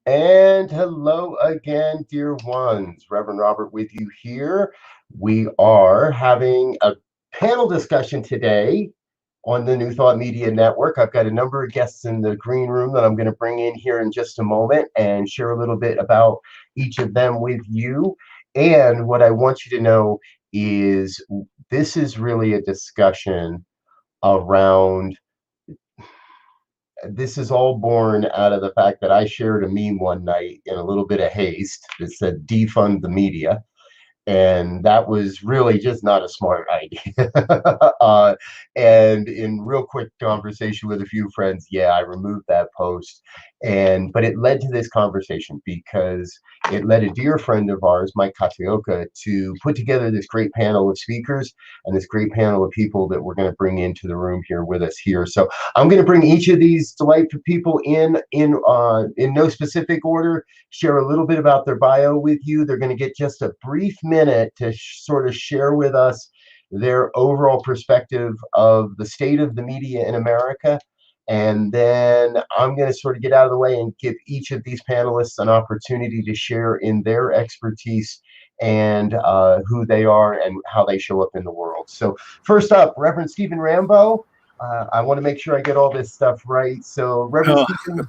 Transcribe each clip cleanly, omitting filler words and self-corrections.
And hello again, dear ones. Reverend Robert with you here. We are having a panel discussion today on the New Thought Media Network. I've got a number of guests in the green room that I'm going to bring in here in just a moment and share a little bit about each of them with you. And what I want you to know is this is really a discussion around this is all born out of the fact that I shared a meme one night in a little bit of haste that said defund the media. And that was really just not a smart idea. And in real quick conversation with a few friends, yeah, I removed that post. But it led to this conversation because it led a dear friend of ours, Mike Katioka, to put together this great panel of speakers and this great panel of people that we're going to bring into the room here with us here. So I'm going to bring each of these delightful people in no specific order, share a little bit about their bio with you. They're going to get just a brief minute to sort of share with us their overall perspective of the state of the media in America. And then I'm going to sort of get out of the way and give each of these panelists an opportunity to share in their expertise and who they are and how they show up in the world. So first up, Reverend Stephen Rambo. I want to make sure I get all this stuff right. So Reverend Stephen,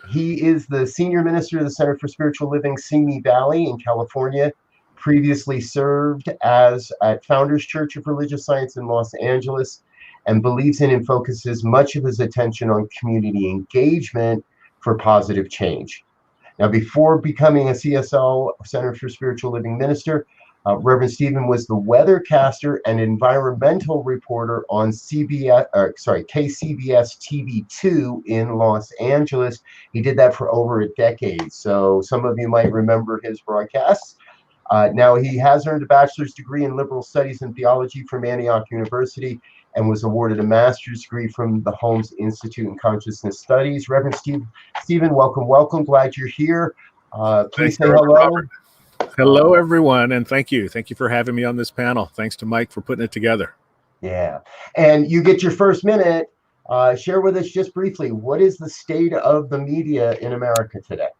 he is the senior minister of the Center for Spiritual Living, Simi Valley in California. Previously served as at Founders Church of Religious Science in Los Angeles, and believes in and focuses much of his attention on community engagement for positive change. Now, before becoming a CSL, Center for Spiritual Living minister, Reverend Stephen was the weathercaster and environmental reporter on KCBS TV2 in Los Angeles. He did that for over a decade. So some of you might remember his broadcasts. Now, he has earned a bachelor's degree in liberal studies and theology from Antioch University and was awarded a master's degree from the Holmes Institute in Consciousness Studies. Reverend Stephen, welcome. Glad you're here. Please say hello. Robert. Hello, everyone, and thank you. Thank you for having me on this panel. Thanks to Mike for putting it together. Yeah, and you get your first minute. Share with us just briefly, what is the state of the media in America today?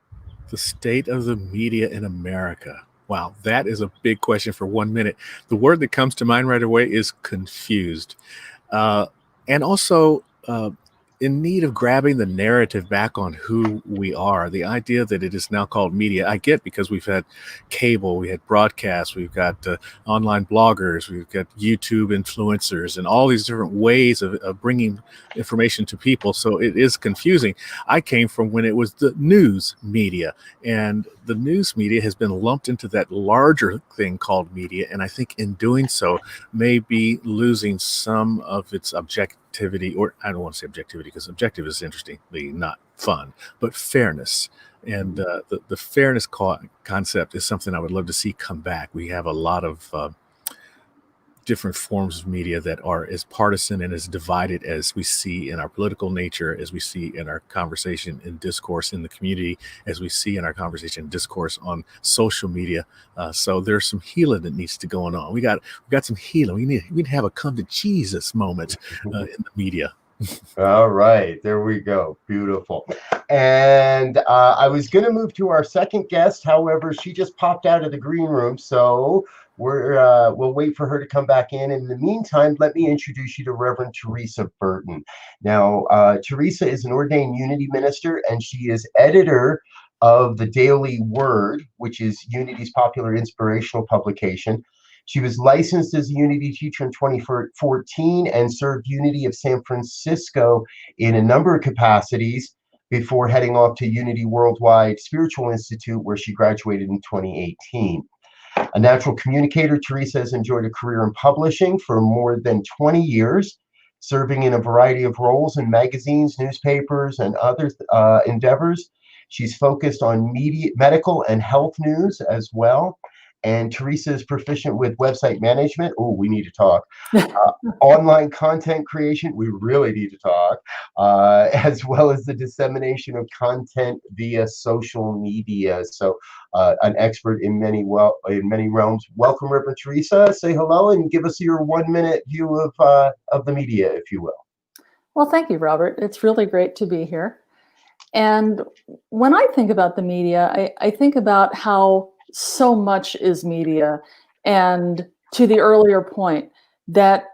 The state of the media in America. Wow, that is a big question for 1 minute. The word that comes to mind right away is confused. And also in need of grabbing the narrative back on who we are. The idea that it is now called media, I get, because we've had cable, we had broadcasts, we've got online bloggers, we've got YouTube influencers, and all these different ways of bringing information to people. So it is confusing. I came from when it was the news media, and the news media has been lumped into that larger thing called media. And I think in doing so, may be losing some of its objectivity, or I don't want to say objectivity because objective is interestingly not fun, but fairness. And the fairness concept is something I would love to see come back. We have a lot of different forms of media that are as partisan and as divided as we see in our political nature, as we see in our conversation and discourse in the community, as we see in our conversation and discourse on social media. So there's some healing that needs to go on. We got some healing. We need to have a come to Jesus moment in the media. All right, there we go. Beautiful. And I was going to move to our second guest. However, she just popped out of the green room, so we'll wait for her to come back in. In the meantime, let me introduce you to Reverend Teresa Burton. Now, Teresa is an ordained Unity minister, and she is editor of the Daily Word, which is Unity's popular inspirational publication. She was licensed as a Unity teacher in 2014 and served Unity of San Francisco in a number of capacities before heading off to Unity Worldwide Spiritual Institute, where she graduated in 2018. A natural communicator, Teresa has enjoyed a career in publishing for more than 20 years, serving in a variety of roles in magazines, newspapers, and other endeavors. She's focused on medical and health news as well. And Teresa is proficient with website management. Oh, we need to talk. Online content creation. We really need to talk. As well as the dissemination of content via social media. So an expert in many realms. Welcome, Reverend Teresa. Say hello and give us your 1 minute view of the media, if you will. Well, thank you, Robert. It's really great to be here. And when I think about the media, I think about how so much is media. And to the earlier point, that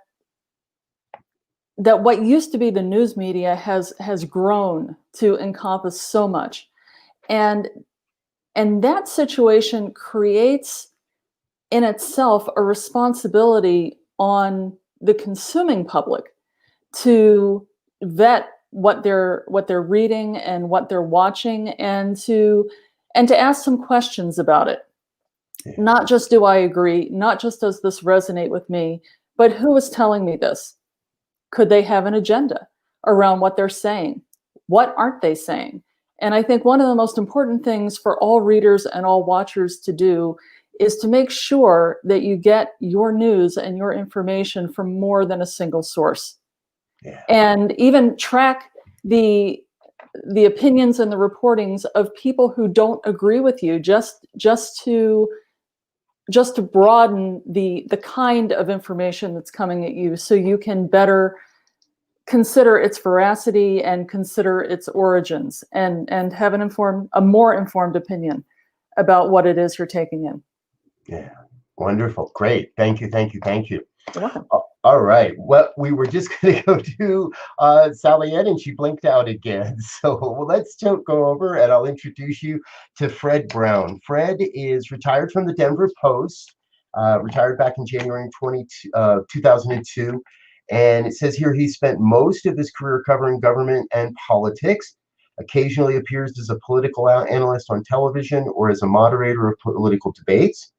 what used to be the news media has grown to encompass so much. And that situation creates in itself a responsibility on the consuming public to vet what they're reading and what they're watching, and to ask some questions about it. Yeah. Not just do I agree, not just does this resonate with me, but who is telling me this? Could they have an agenda around what they're saying? What aren't they saying? And I think one of the most important things for all readers and all watchers to do is to make sure that you get your news and your information from more than a single source. Yeah. And even track the opinions and the reportings of people who don't agree with you, just to broaden the kind of information that's coming at you, so you can better consider its veracity and consider its origins, and have a more informed opinion about what it is you're taking in. Yeah, wonderful, great, thank you. You're welcome. All right, well, we were just going to go to Sally Ann, and she blinked out again. So let's go over, and I'll introduce you to Fred Brown. Fred is retired from the Denver Post, retired back in January 2002. And it says here he spent most of his career covering government and politics, occasionally appears as a political analyst on television or as a moderator of political debates.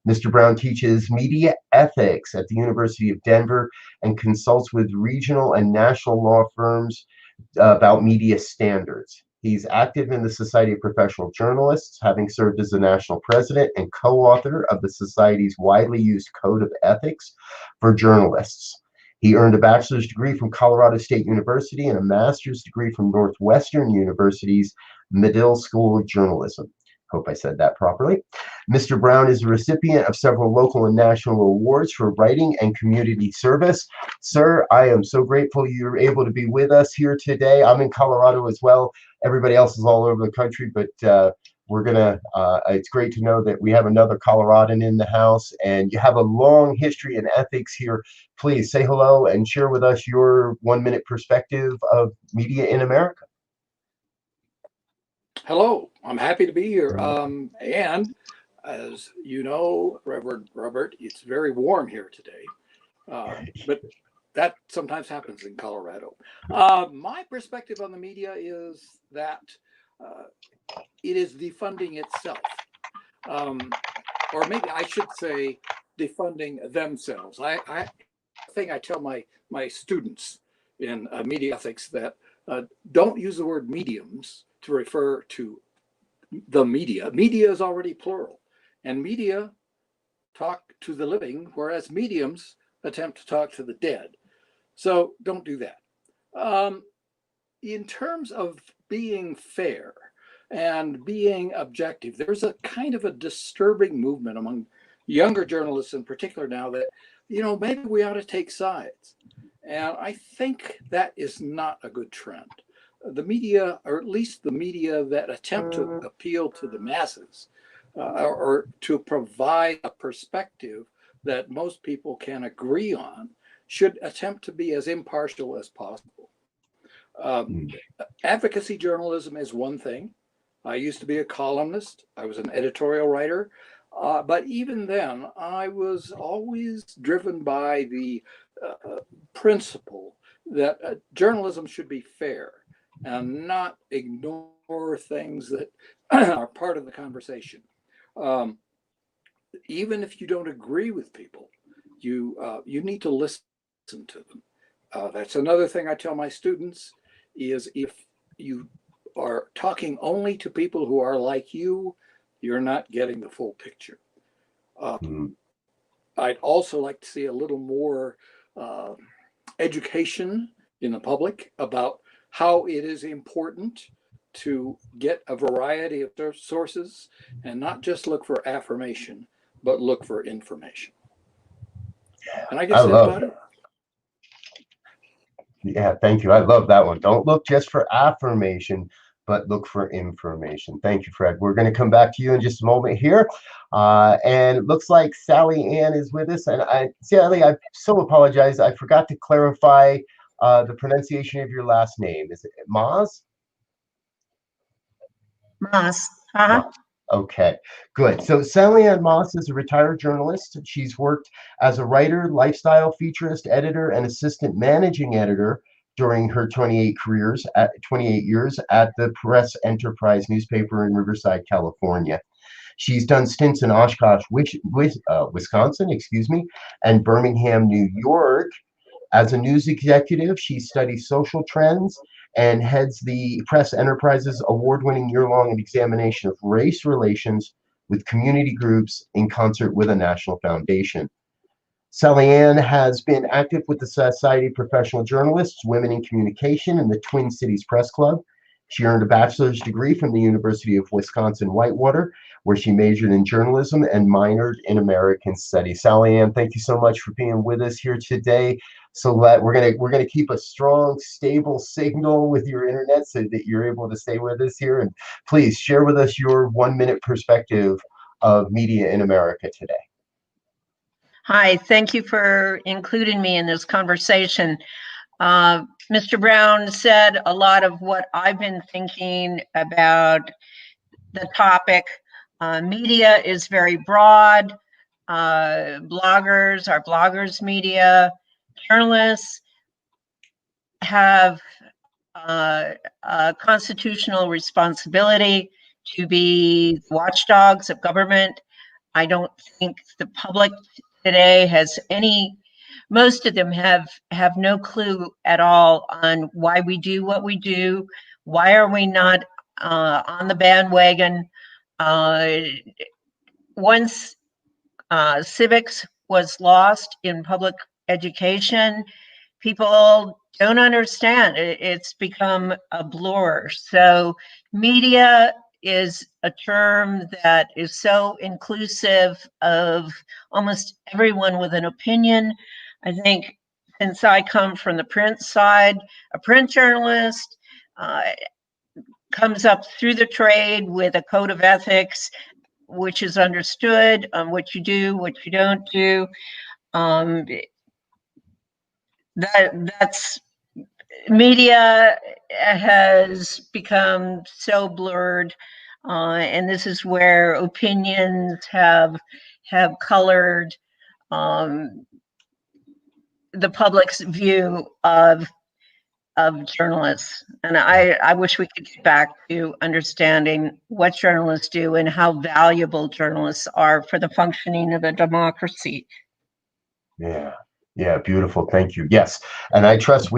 Mr. Brown teaches media ethics at the University of Denver and consults with regional and national law firms about media standards. He's active in the Society of Professional Journalists, having served as the national president and co-author of the Society's widely used Code of Ethics for Journalists. He earned a bachelor's degree from Colorado State University and a master's degree from Northwestern University's Medill School of Journalism. Hope I said that properly. Mr. Brown is a recipient of several local and national awards for writing and community service. Sir, I am so grateful you're able to be with us here today. I'm in Colorado as well. Everybody else is all over the country, but it's great to know that we have another Coloradan in the house, and you have a long history in ethics here. Please say hello and share with us your 1-minute perspective of media in America. Hello, I'm happy to be here. And as you know, Reverend Robert, it's very warm here today, but that sometimes happens in Colorado. My perspective on the media is that it is defunding itself, or maybe I should say defunding themselves. I think I tell my students in media ethics that don't use the word mediums to refer to the media. Media is already plural, and media talk to the living, whereas mediums attempt to talk to the dead. So don't do that. In terms of being fair and being objective, there's a kind of a disturbing movement among younger journalists in particular now that, maybe we ought to take sides. And I think that is not a good trend. The media, or at least the media that attempt to appeal to the masses, or to provide a perspective that most people can agree on, should attempt to be as impartial as possible. Advocacy journalism is one thing. I used to be a columnist. I was an editorial writer. But even then, I was always driven by the principle that journalism should be fair and not ignore things that are part of the conversation. Even if you don't agree with people, you need to listen to them. That's another thing I tell my students is if you are talking only to people who are like you, you're not getting the full picture. I'd also like to see a little more education in the public about how it is important to get a variety of sources and not just look for affirmation, but look for information. And I guess that's about it. Yeah, thank you. I love that one. Don't look just for affirmation, but look for information. Thank you, Fred. We're going to come back to you in just a moment here. And it looks like Sally Ann is with us. And Sally, I so apologize. I forgot to clarify the pronunciation of your last name. Is it Maz? Moss. Uh-huh. Okay, good. So Sally Ann Moss is a retired journalist. She's worked as a writer, lifestyle featurist, editor, and assistant managing editor during her 28 years at the Press Enterprise newspaper in Riverside, California. She's done stints in Oshkosh, Wisconsin, and Birmingham, New York. As a news executive, she studies social trends and heads the Press Enterprise's award-winning year-long examination of race relations with community groups in concert with a national foundation. Sally Ann has been active with the Society of Professional Journalists, Women in Communication, and the Twin Cities Press Club. She earned a bachelor's degree from the University of Wisconsin-Whitewater, where she majored in journalism and minored in American Studies. Sally Ann, thank you so much for being with us here today. So we're gonna keep a strong, stable signal with your internet so that you're able to stay with us here. And please share with us your 1-minute perspective of media in America today. Hi, thank you for including me in this conversation. Mr. Brown said a lot of what I've been thinking about the topic. Media is very broad. Our bloggers media, journalists have a constitutional responsibility to be watchdogs of government. I don't think the public today has most of them have no clue at all on why we do what we do. Why are we not on the bandwagon? Once civics was lost in public education, people don't understand. It's become a blur. So media is a term that is so inclusive of almost everyone with an opinion. I think since I come from the print side, a print journalist comes up through the trade with a code of ethics, which is understood on what you do, what you don't do. That's media has become so blurred, and this is where opinions have colored the public's view of journalists. And I wish we could get back to understanding what journalists do and how valuable journalists are for the functioning of a democracy. Yeah, beautiful. Thank you. Yes, and I trust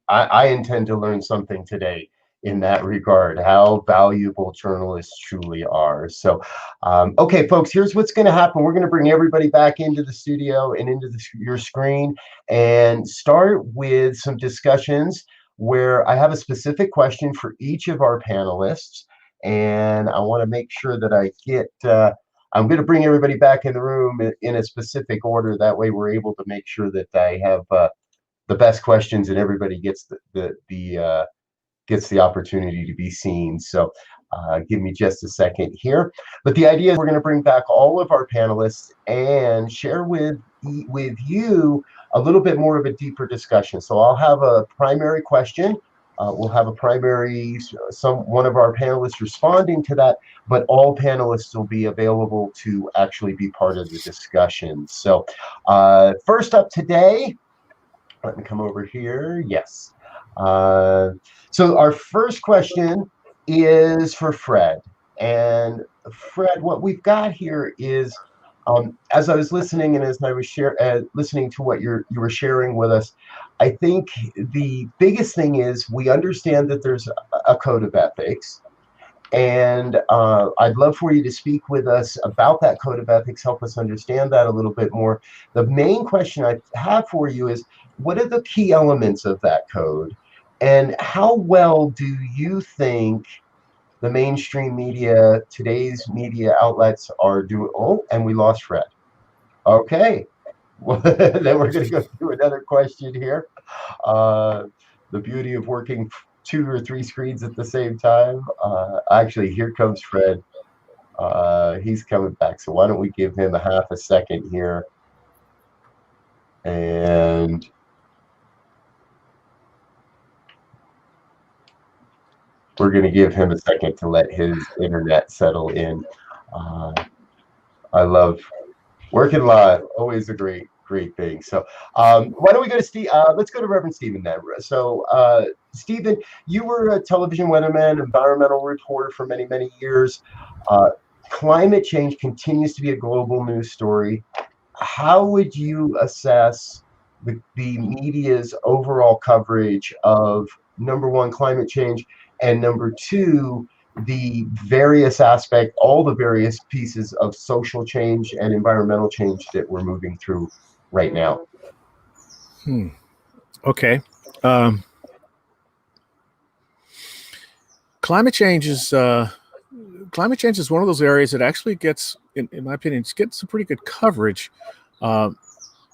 I intend to learn something today in that regard, how valuable journalists truly are. So, okay, folks, here's what's going to happen. We're going to bring everybody back into the studio and into your screen and start with some discussions where I have a specific question for each of our panelists. And I want to make sure that I get, I'm going to bring everybody back in the room in a specific order. That way we're able to make sure that I have the best questions and everybody gets gets the opportunity to be seen. So give me just a second here. But the idea is we're going to bring back all of our panelists and share with you a little bit more of a deeper discussion. So I'll have a primary question. We'll have a primary, one of our panelists responding to that, but all panelists will be available to actually be part of the discussion. So first up today, let me come over here. Yes. So our first question is for Fred. And Fred, what we've got here is, as I was listening and as I was listening to what you were sharing with us, I think the biggest thing is we understand that there's a code of ethics. And I'd love for you to speak with us about that code of ethics, help us understand that a little bit more. The main question I have for you is, what are the key elements of that code? And how well do you think the mainstream media, today's media outlets are doing? Oh, and we lost Fred. Okay. Well, then we're going to go through another question here. The beauty of working 2 or 3 screens at the same time. Actually, here comes Fred. He's coming back. So why don't we give him a half a second here? And we're going to give him a second to let his internet settle in. I love working live. Always a great thing. So why don't we go to Steve? Let's go to Reverend Stephen then. So Stephen, you were a television weatherman, environmental reporter for many, many years. Climate change continues to be a global news story. How would you assess the media's overall coverage of, number one, climate change, and number two, the various aspect, all the various pieces of social change and environmental change that we're moving through right now? Okay. Climate change is one of those areas that actually gets, in my opinion, gets some pretty good coverage. I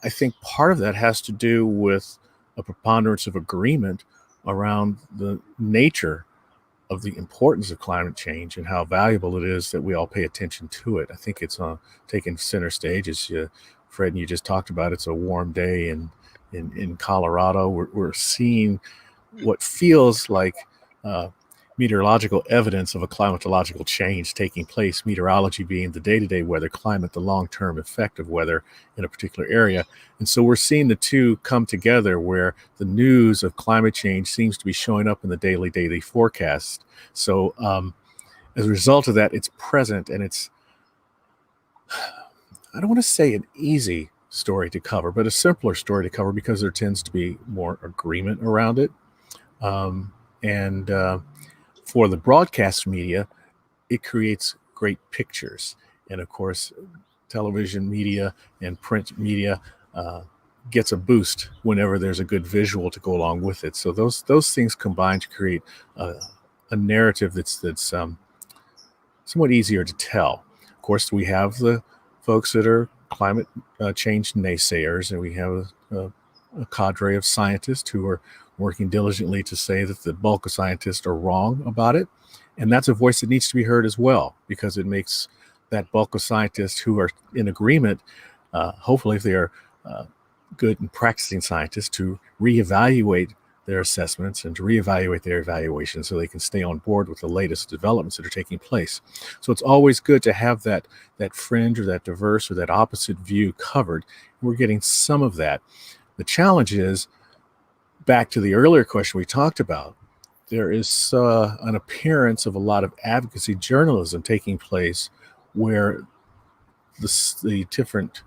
think part of that has to do with a preponderance of agreement around the nature of the importance of climate change and how valuable it is that we all pay attention to it. I think it's taking center stage, as Fred and you just talked about. It's a warm day in Colorado. We're seeing what feels like meteorological evidence of a climatological change taking place, meteorology being the day-to-day weather, climate the long-term effect of weather in a particular area. And so we're seeing the two come together where the news of climate change seems to be showing up in the daily forecast. So as a result of that, it's present, and it's, I don't want to say an easy story to cover, but a simpler story to cover because there tends to be more agreement around it. For the broadcast media, it creates great pictures. And of course, television media and print media gets a boost whenever there's a good visual to go along with it. So those things combine to create a narrative that's somewhat easier to tell. Of course, we have the folks that are climate change naysayers, and we have a cadre of scientists who are working diligently to say that the bulk of scientists are wrong about it. And that's a voice that needs to be heard as well, because it makes that bulk of scientists who are in agreement, hopefully if they are good and practicing scientists, to reevaluate their assessments and to reevaluate their evaluations so they can stay on board with the latest developments that are taking place. So it's always good to have that fringe or that diverse or that opposite view covered. We're getting some of that. The challenge is, back to the earlier question we talked about, there is an appearance of a lot of advocacy journalism taking place where the different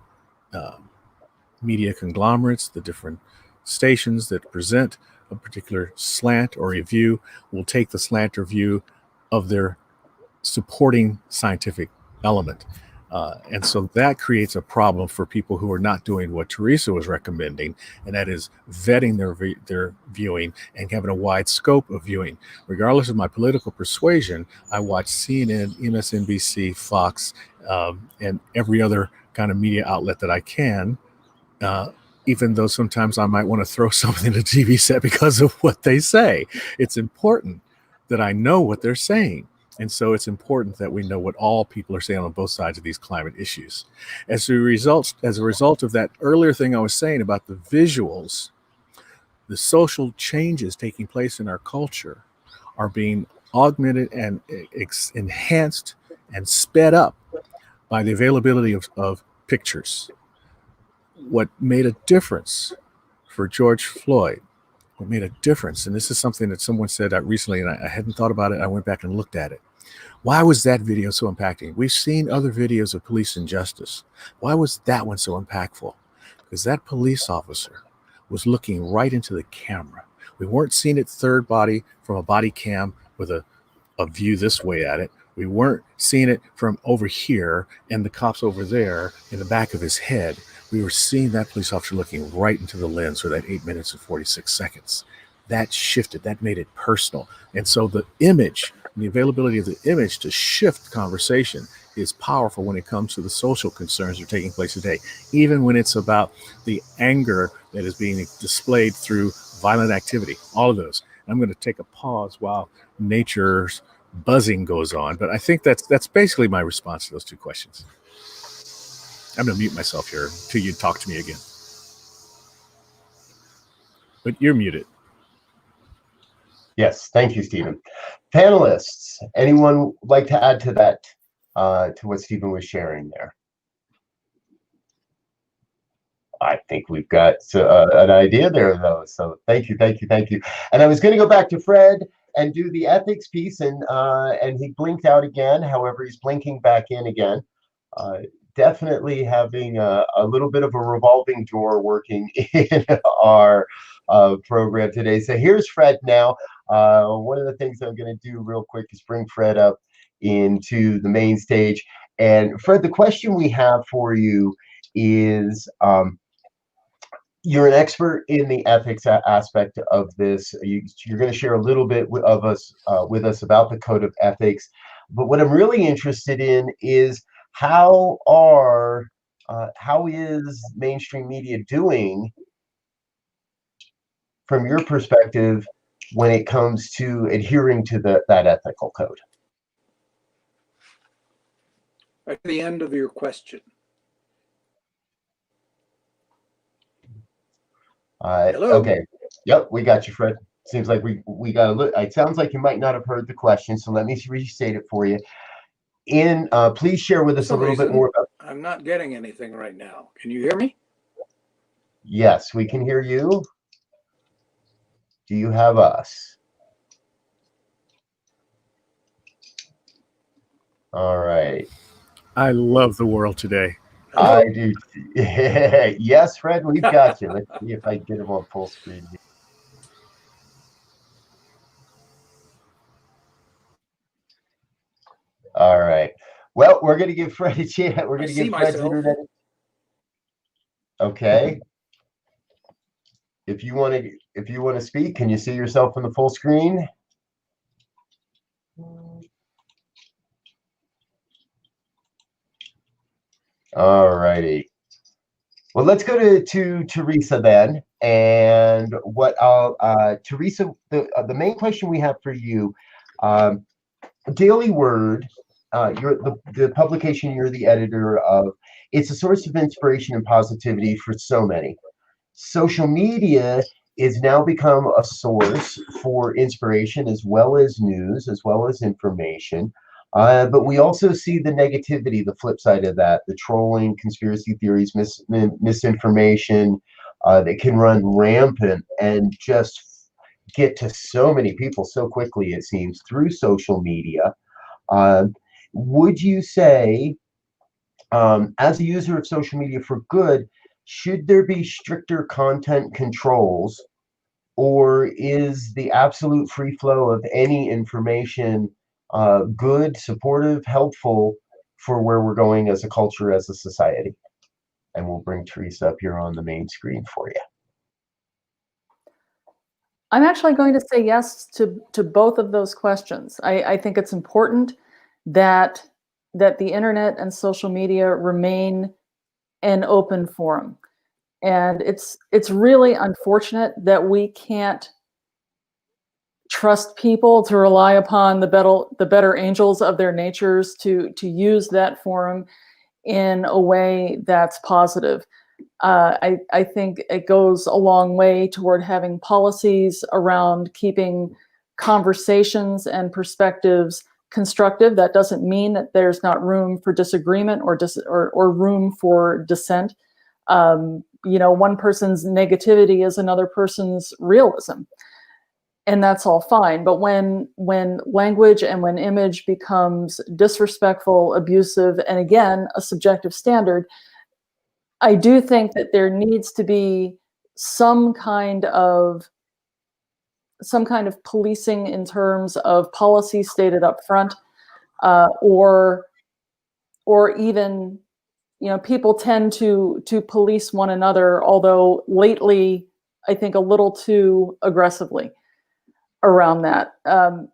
media conglomerates, the different stations that present a particular slant or a view will take the slant or view of their supporting scientific element. And so that creates a problem for people who are not doing what Teresa was recommending, and that is vetting their viewing and having a wide scope of viewing. Regardless of my political persuasion, I watch CNN, MSNBC, Fox, and every other kind of media outlet that I can, even though sometimes I might want to throw something at a TV set because of what they say. It's important that I know what they're saying. And so it's important that we know what all people are saying on both sides of these climate issues. As a result of that earlier thing I was saying about the visuals, the social changes taking place in our culture are being augmented and enhanced and sped up by the availability of pictures. What made a difference for George Floyd, what made a difference, and this is something that someone said recently, and I hadn't thought about it. I went back and looked at it. Why was that video so impacting? We've seen other videos of police injustice. Why was that one so impactful? Because that police officer was looking right into the camera. We weren't seeing it third body from a body cam with a view this way at it. We weren't seeing it from over here and the cops over there in the back of his head. We were seeing that police officer looking right into the lens for that 8 minutes and 46 seconds. That shifted, that made it personal. And so the image, the availability of the image to shift conversation is powerful when it comes to the social concerns that are taking place today, even when it's about the anger that is being displayed through violent activity, all of those. I'm going to take a pause while nature's buzzing goes on. But I think that's basically my response to those two questions. I'm going to mute myself here until you talk to me again. But you're muted. Yes, thank you, Stephen. Panelists, anyone like to add to that, to what Stephen was sharing there? I think we've got an idea there, though. So thank you. And I was going to go back to Fred and do the ethics piece, and he blinked out again. However, he's blinking back in again. Definitely having a little bit of a revolving door working in our program today. So here's Fred now. One of the things I'm going to do real quick is bring Fred up into the main stage. And Fred, the question we have for you is, you're an expert in the ethics aspect of this. You're going to share a little bit with us about the code of ethics. But what I'm really interested in is how is mainstream media doing from your perspective when it comes to adhering to that ethical code? At the end of your question. Hello. Okay. Yep, we got you, Fred. Seems like we got a look. It sounds like you might not have heard the question, so let me restate it for you. Please share with us a little bit more about. I'm not getting anything right now. Can you hear me? Yes, we can hear you. Do you have us? All right. I love the world today. I do. Yes, Fred, we've got you. Let's see if I can get him on full screen. All right. Well, we're going to give Fred a chance. We're going to give Fred's internet. Okay. If you want to speak, can you see yourself on the full screen? All righty. Well, let's go to Teresa then. And what Teresa, the main question we have for you, Daily Word, you're the publication you're the editor of. It's a source of inspiration and positivity for so many. Social media is now become a source for inspiration as well as news, as well as information. But we also see the negativity, the flip side of that, the trolling, conspiracy theories, misinformation that can run rampant and just get to so many people so quickly, it seems, through social media. Would you say, as a user of social media for good, should there be stricter content controls, or is the absolute free flow of any information good, supportive, helpful for where we're going as a culture, as a society? And we'll bring Teresa up here on the main screen for you. I'm actually going to say yes to both of those questions. I think it's important that the internet and social media remain an open forum. And it's really unfortunate that we can't trust people to rely upon the better angels of their natures to use that forum in a way that's positive. I think it goes a long way toward having policies around keeping conversations and perspectives constructive. That doesn't mean that there's not room for disagreement or room for dissent. One person's negativity is another person's realism, and that's all fine. But when language and when image becomes disrespectful, abusive, and again, a subjective standard, I do think that there needs to be some kind of policing in terms of policy stated up front, or even, people tend to police one another, although lately I think a little too aggressively around that. I'm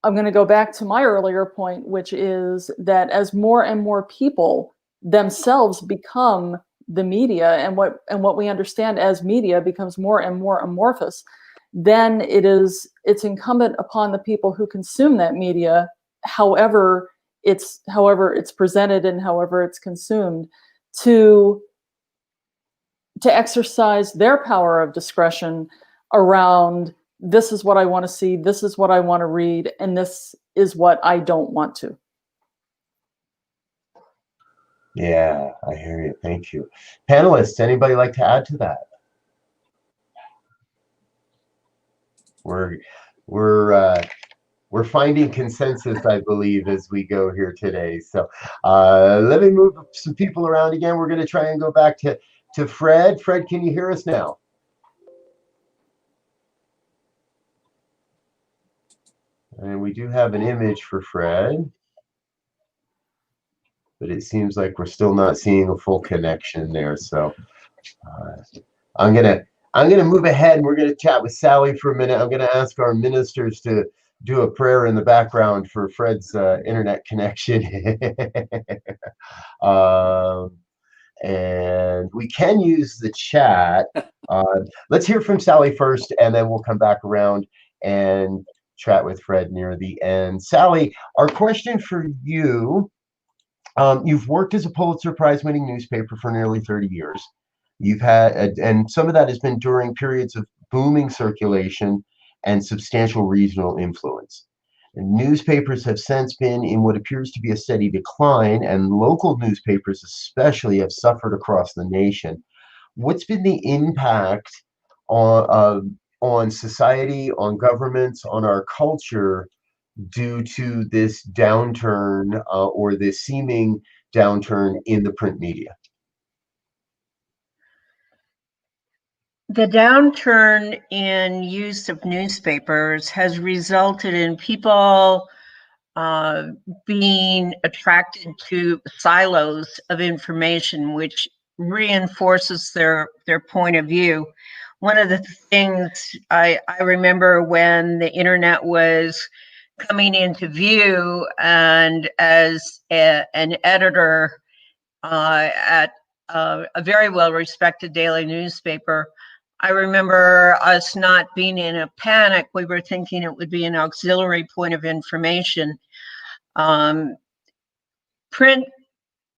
going to go back to my earlier point, which is that as more and more people themselves become the media, and what we understand as media becomes more and more amorphous, then it's incumbent upon the people who consume that media, however it's presented and however it's consumed, to exercise their power of discretion around, this is what I want to see, this is what I want to read, and this is what I don't want to. Yeah, I hear you. Thank you. Panelists, anybody like to add to that? We're finding consensus, I believe, as we go here today. So let me move some people around again. We're going to try and go back to Fred. Fred, can you hear us now? And we do have an image for Fred, but it seems like we're still not seeing a full connection there. So I'm gonna move ahead, and we're gonna chat with Sally for a minute. I'm gonna ask our ministers to do a prayer in the background for Fred's internet connection. And we can use the chat. Let's hear from Sally first, and then we'll come back around and chat with Fred near the end. Sally, our question for you, you've worked as a Pulitzer Prize winning newspaper for nearly 30 years. You've had, and some of that has been during periods of booming circulation and substantial regional influence. And newspapers have since been in what appears to be a steady decline, and local newspapers especially have suffered across the nation. What's been the impact on society, on governments, on our culture due to this downturn or this seeming downturn in the print media? The downturn in use of newspapers has resulted in people being attracted to silos of information, which reinforces their point of view. One of the things I remember when the internet was coming into view, and as an editor at a very well-respected daily newspaper, I remember us not being in a panic. We were thinking it would be an auxiliary point of information. Print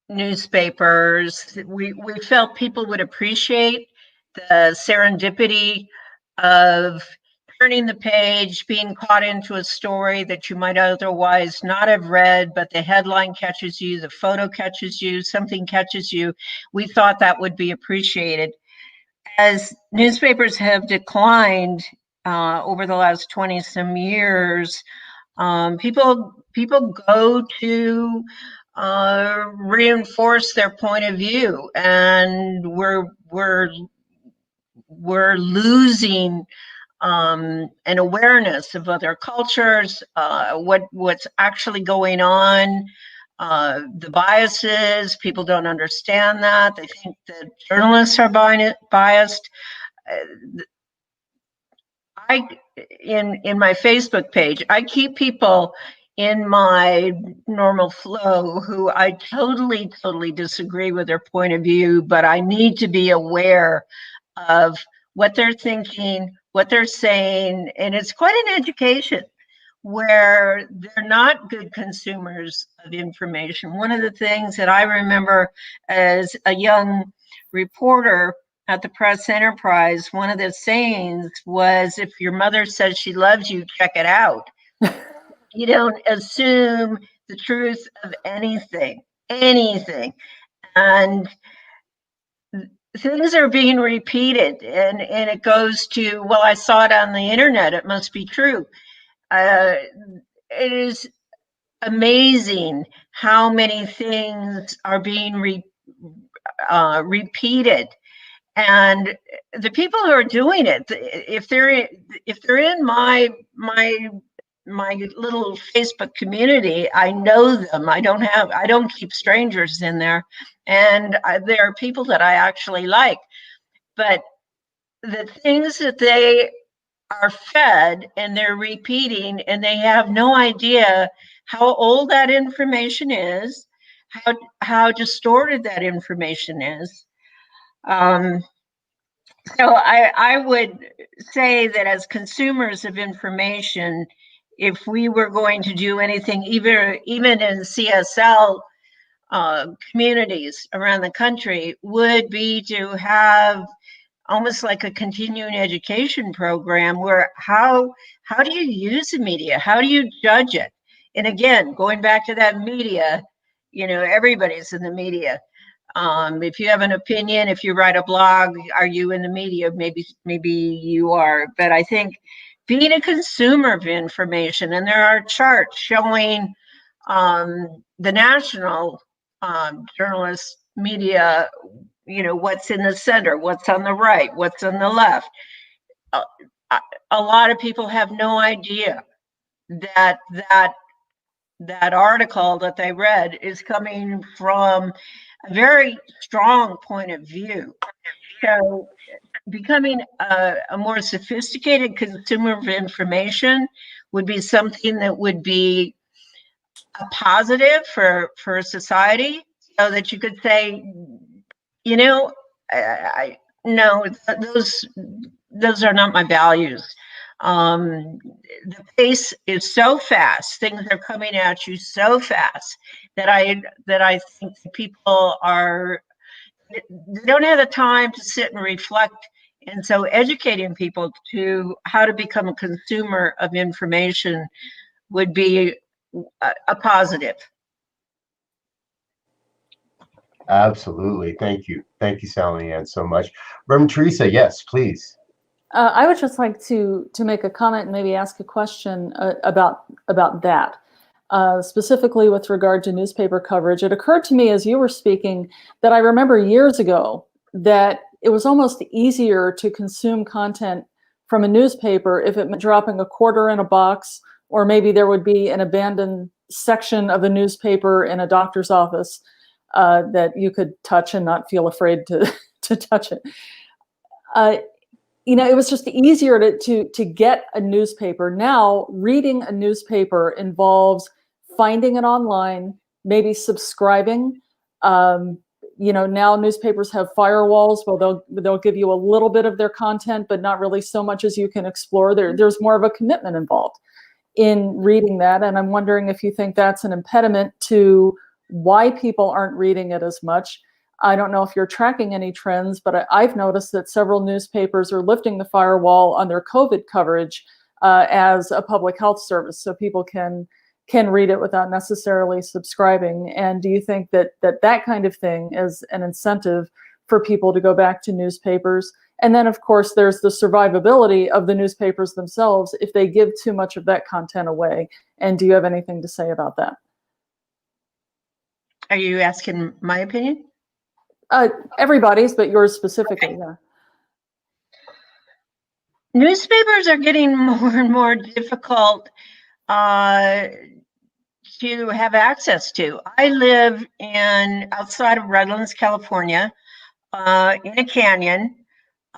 newspapers, we felt people would appreciate the serendipity of turning the page, being caught into a story that you might otherwise not have read, but the headline catches you, the photo catches you, something catches you. We thought that would be appreciated. As newspapers have declined over the last 20-some years, people go to reinforce their point of view, and we're losing an awareness of other cultures, what's actually going on. The biases, people don't understand that. They think that journalists are biased. In my Facebook page, I keep people in my normal flow who I totally disagree with their point of view, but I need to be aware of what they're thinking, what they're saying, and it's quite an education where they're not good consumers of information. One of the things that I remember as a young reporter at the Press Enterprise, one of the sayings was, if your mother says she loves you, check it out. You don't assume the truth of anything. And things are being repeated, and it goes to, well, I saw it on the internet, it must be true. It is amazing how many things are being repeated, and the people who are doing it, if they're in my little Facebook community, I know them. I don't keep strangers in there, and there are people that I actually like, but the things that they are fed and they're repeating, and they have no idea how old that information is, how distorted that information is. So I would say that as consumers of information, if we were going to do anything, even in CSL communities around the country, would be to have almost like a continuing education program where how do you use the media? How do you judge it? And again, going back to that media, everybody's in the media. If you have an opinion, if you write a blog, are you in the media? Maybe you are. But I think being a consumer of information, and there are charts showing the national journalist media, what's in the center, what's on the right, what's on the left. A lot of people have no idea that article that they read is coming from a very strong point of view. So becoming a more sophisticated consumer of information would be something that would be a positive for society, so that you could say, I no, those are not my values. The pace is so fast; things are coming at you so fast that I think people they don't have the time to sit and reflect. And so, educating people to how to become a consumer of information would be a positive. Absolutely. Thank you, Sally Ann, so much. Reverend Teresa, yes, please. I would just like to make a comment and maybe ask a question about that. Specifically with regard to newspaper coverage. It occurred to me as you were speaking that I remember years ago that it was almost easier to consume content from a newspaper if it meant dropping a quarter in a box, or maybe there would be an abandoned section of a newspaper in a doctor's office that you could touch and not feel afraid to touch it. It was just easier to get a newspaper. Now, reading a newspaper involves finding it online, maybe subscribing. Now newspapers have firewalls. Well, they'll give you a little bit of their content, but not really so much as you can explore. There's more of a commitment involved in reading that, and I'm wondering if you think that's an impediment to why people aren't reading it as much. I don't know if you're tracking any trends, but I've noticed that several newspapers are lifting the firewall on their COVID coverage as a public health service, so people can read it without necessarily subscribing. And do you think that kind of thing is an incentive for people to go back to newspapers? And then, of course, there's the survivability of the newspapers themselves if they give too much of that content away. And do you have anything to say about that? Are you asking my opinion? Everybody's, but yours specifically. Yeah. Newspapers are getting more and more difficult to have access to. I live outside of Redlands, California, in a canyon.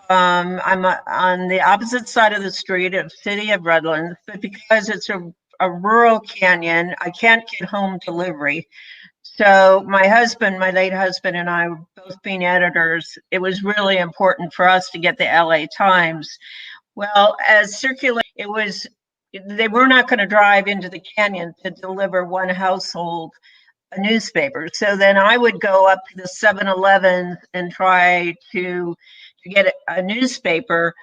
I'm on the opposite side of the street of City of Redlands, but because it's a rural canyon, I can't get home delivery. So my late husband, and I, both being editors, it was really important for us to get the LA Times. Well, as they were not going to drive into the canyon to deliver one household a newspaper. So then I would go up to the 7-Eleven and try to get a newspaper.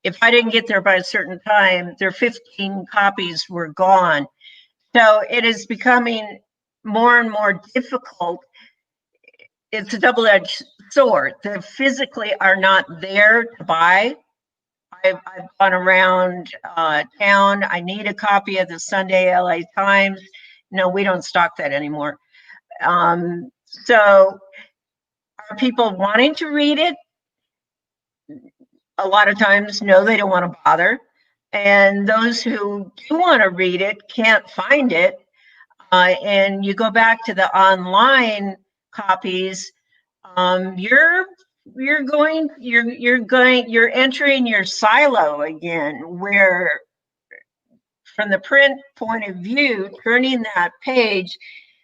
If I didn't get there by a certain time, their 15 copies were gone. So it is becoming more and more difficult. It's a double-edged sword. They physically are not there to buy. I've gone around town. I need a copy of the Sunday LA Times. No, we don't stock that anymore. So are people wanting to read it? A lot of times, no, they don't want to bother. And those who do want to read it can't find it. And you go back to the online copies, you're entering your silo again, where from the print point of view, turning that page,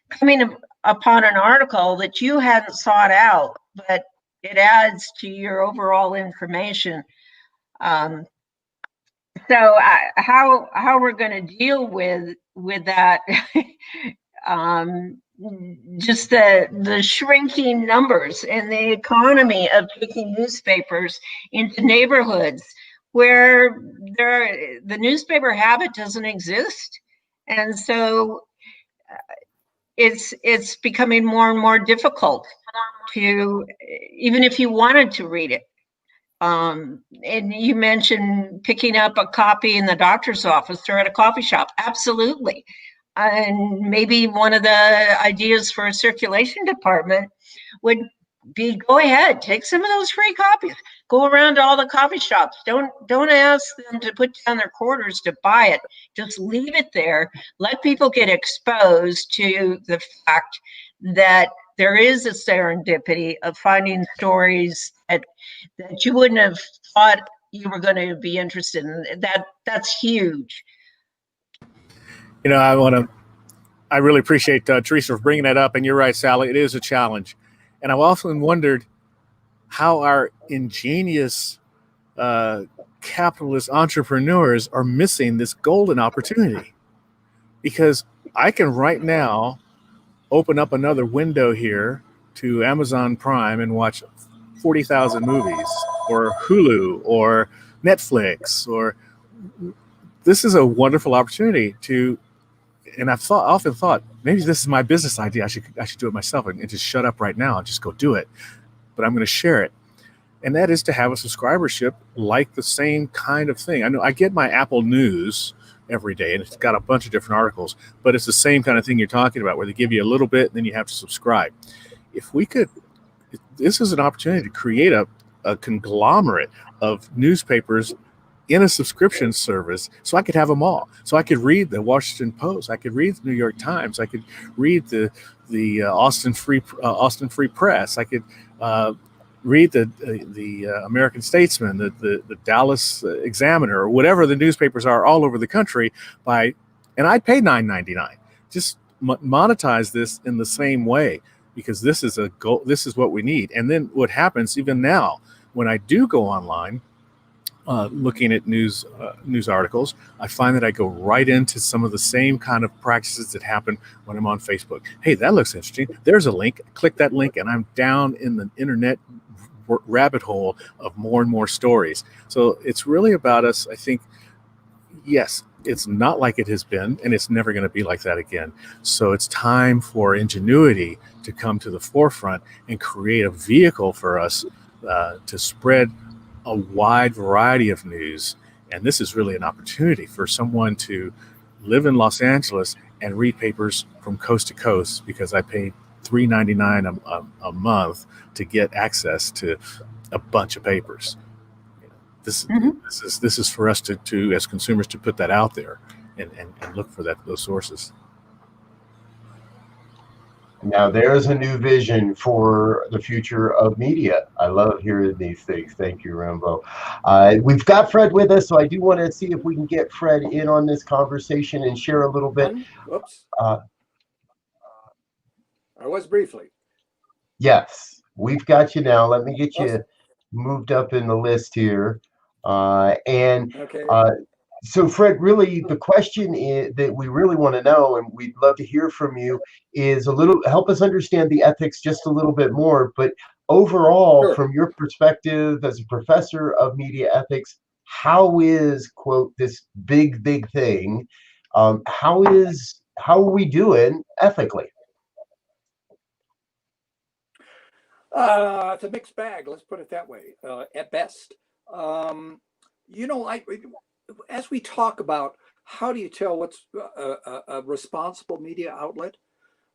coming upon an article that you hadn't sought out, but it adds to your overall information. Um, so how we're going to deal with that? um, just the shrinking numbers and the economy of taking newspapers into neighborhoods where the newspaper habit doesn't exist, and so it's becoming more and more difficult to, even if you wanted to read it. And you mentioned picking up a copy in the doctor's office or at a coffee shop. Absolutely. And maybe one of the ideas for a circulation department would be, go ahead, take some of those free copies, go around to all the coffee shops. Don't ask them to put down their quarters to buy it. Just leave it there. Let people get exposed to the fact that there is a serendipity of finding stories that you wouldn't have thought you were going to be interested in. That's huge. I really appreciate Teresa for bringing that up. And you're right, Sally, it is a challenge. And I've often wondered how our ingenious capitalist entrepreneurs are missing this golden opportunity. Because I can right now open up another window here to Amazon Prime and watch 40,000 movies, or Hulu, or Netflix, or this is a wonderful opportunity to. And I've often thought, maybe this is my business idea. I should do it myself and just shut up right now and just go do it. But I'm going to share it. And that is to have a subscribership like the same kind of thing. I know I get my Apple News every day, and it's got a bunch of different articles, but it's the same kind of thing you're talking about, where they give you a little bit and then you have to subscribe. If we could, this is an opportunity to create a conglomerate of newspapers in a subscription service, so I could have them all. So I could read the Washington Post, I could read the New York Times, I could read the Austin Free Press, I could read the American Statesman, the Dallas Examiner, or whatever the newspapers are all over the country. And I'd pay $9.99. Just monetize this in the same way, because this is a goal. This is what we need. And then what happens even now when I do go online, looking at news articles, I find that I go right into some of the same kind of practices that happen when I'm on Facebook. Hey, that looks interesting. There's a link. Click that link, and I'm down in the internet rabbit hole of more and more stories. So it's really about us. I think, yes, it's not like it has been, and it's never going to be like that again. So it's time for ingenuity to come to the forefront and create a vehicle for us to spread a wide variety of news. And this is really an opportunity for someone to live in Los Angeles and read papers from coast to coast, because I paid $3.99 a month to get access to a bunch of papers. This is for us to as consumers to put that out there and look for those sources. Now there's a new vision for the future of media. I love hearing these things. Thank you, Rambo. We've got Fred with us, so I do want to see if we can get Fred in on this conversation and share a little bit. Whoops. I was briefly. Yes, we've got you now. Let me get you moved up in the list here. Okay. So Fred, really the question that we really want to know, and we'd love to hear from you, is help us understand the ethics just a little bit more. But overall, sure, from your perspective as a professor of media ethics, how is, quote, this big thing, how are we doing ethically? It's a mixed bag. Let's put it that way. At best, as we talk about how do you tell what's a responsible media outlet,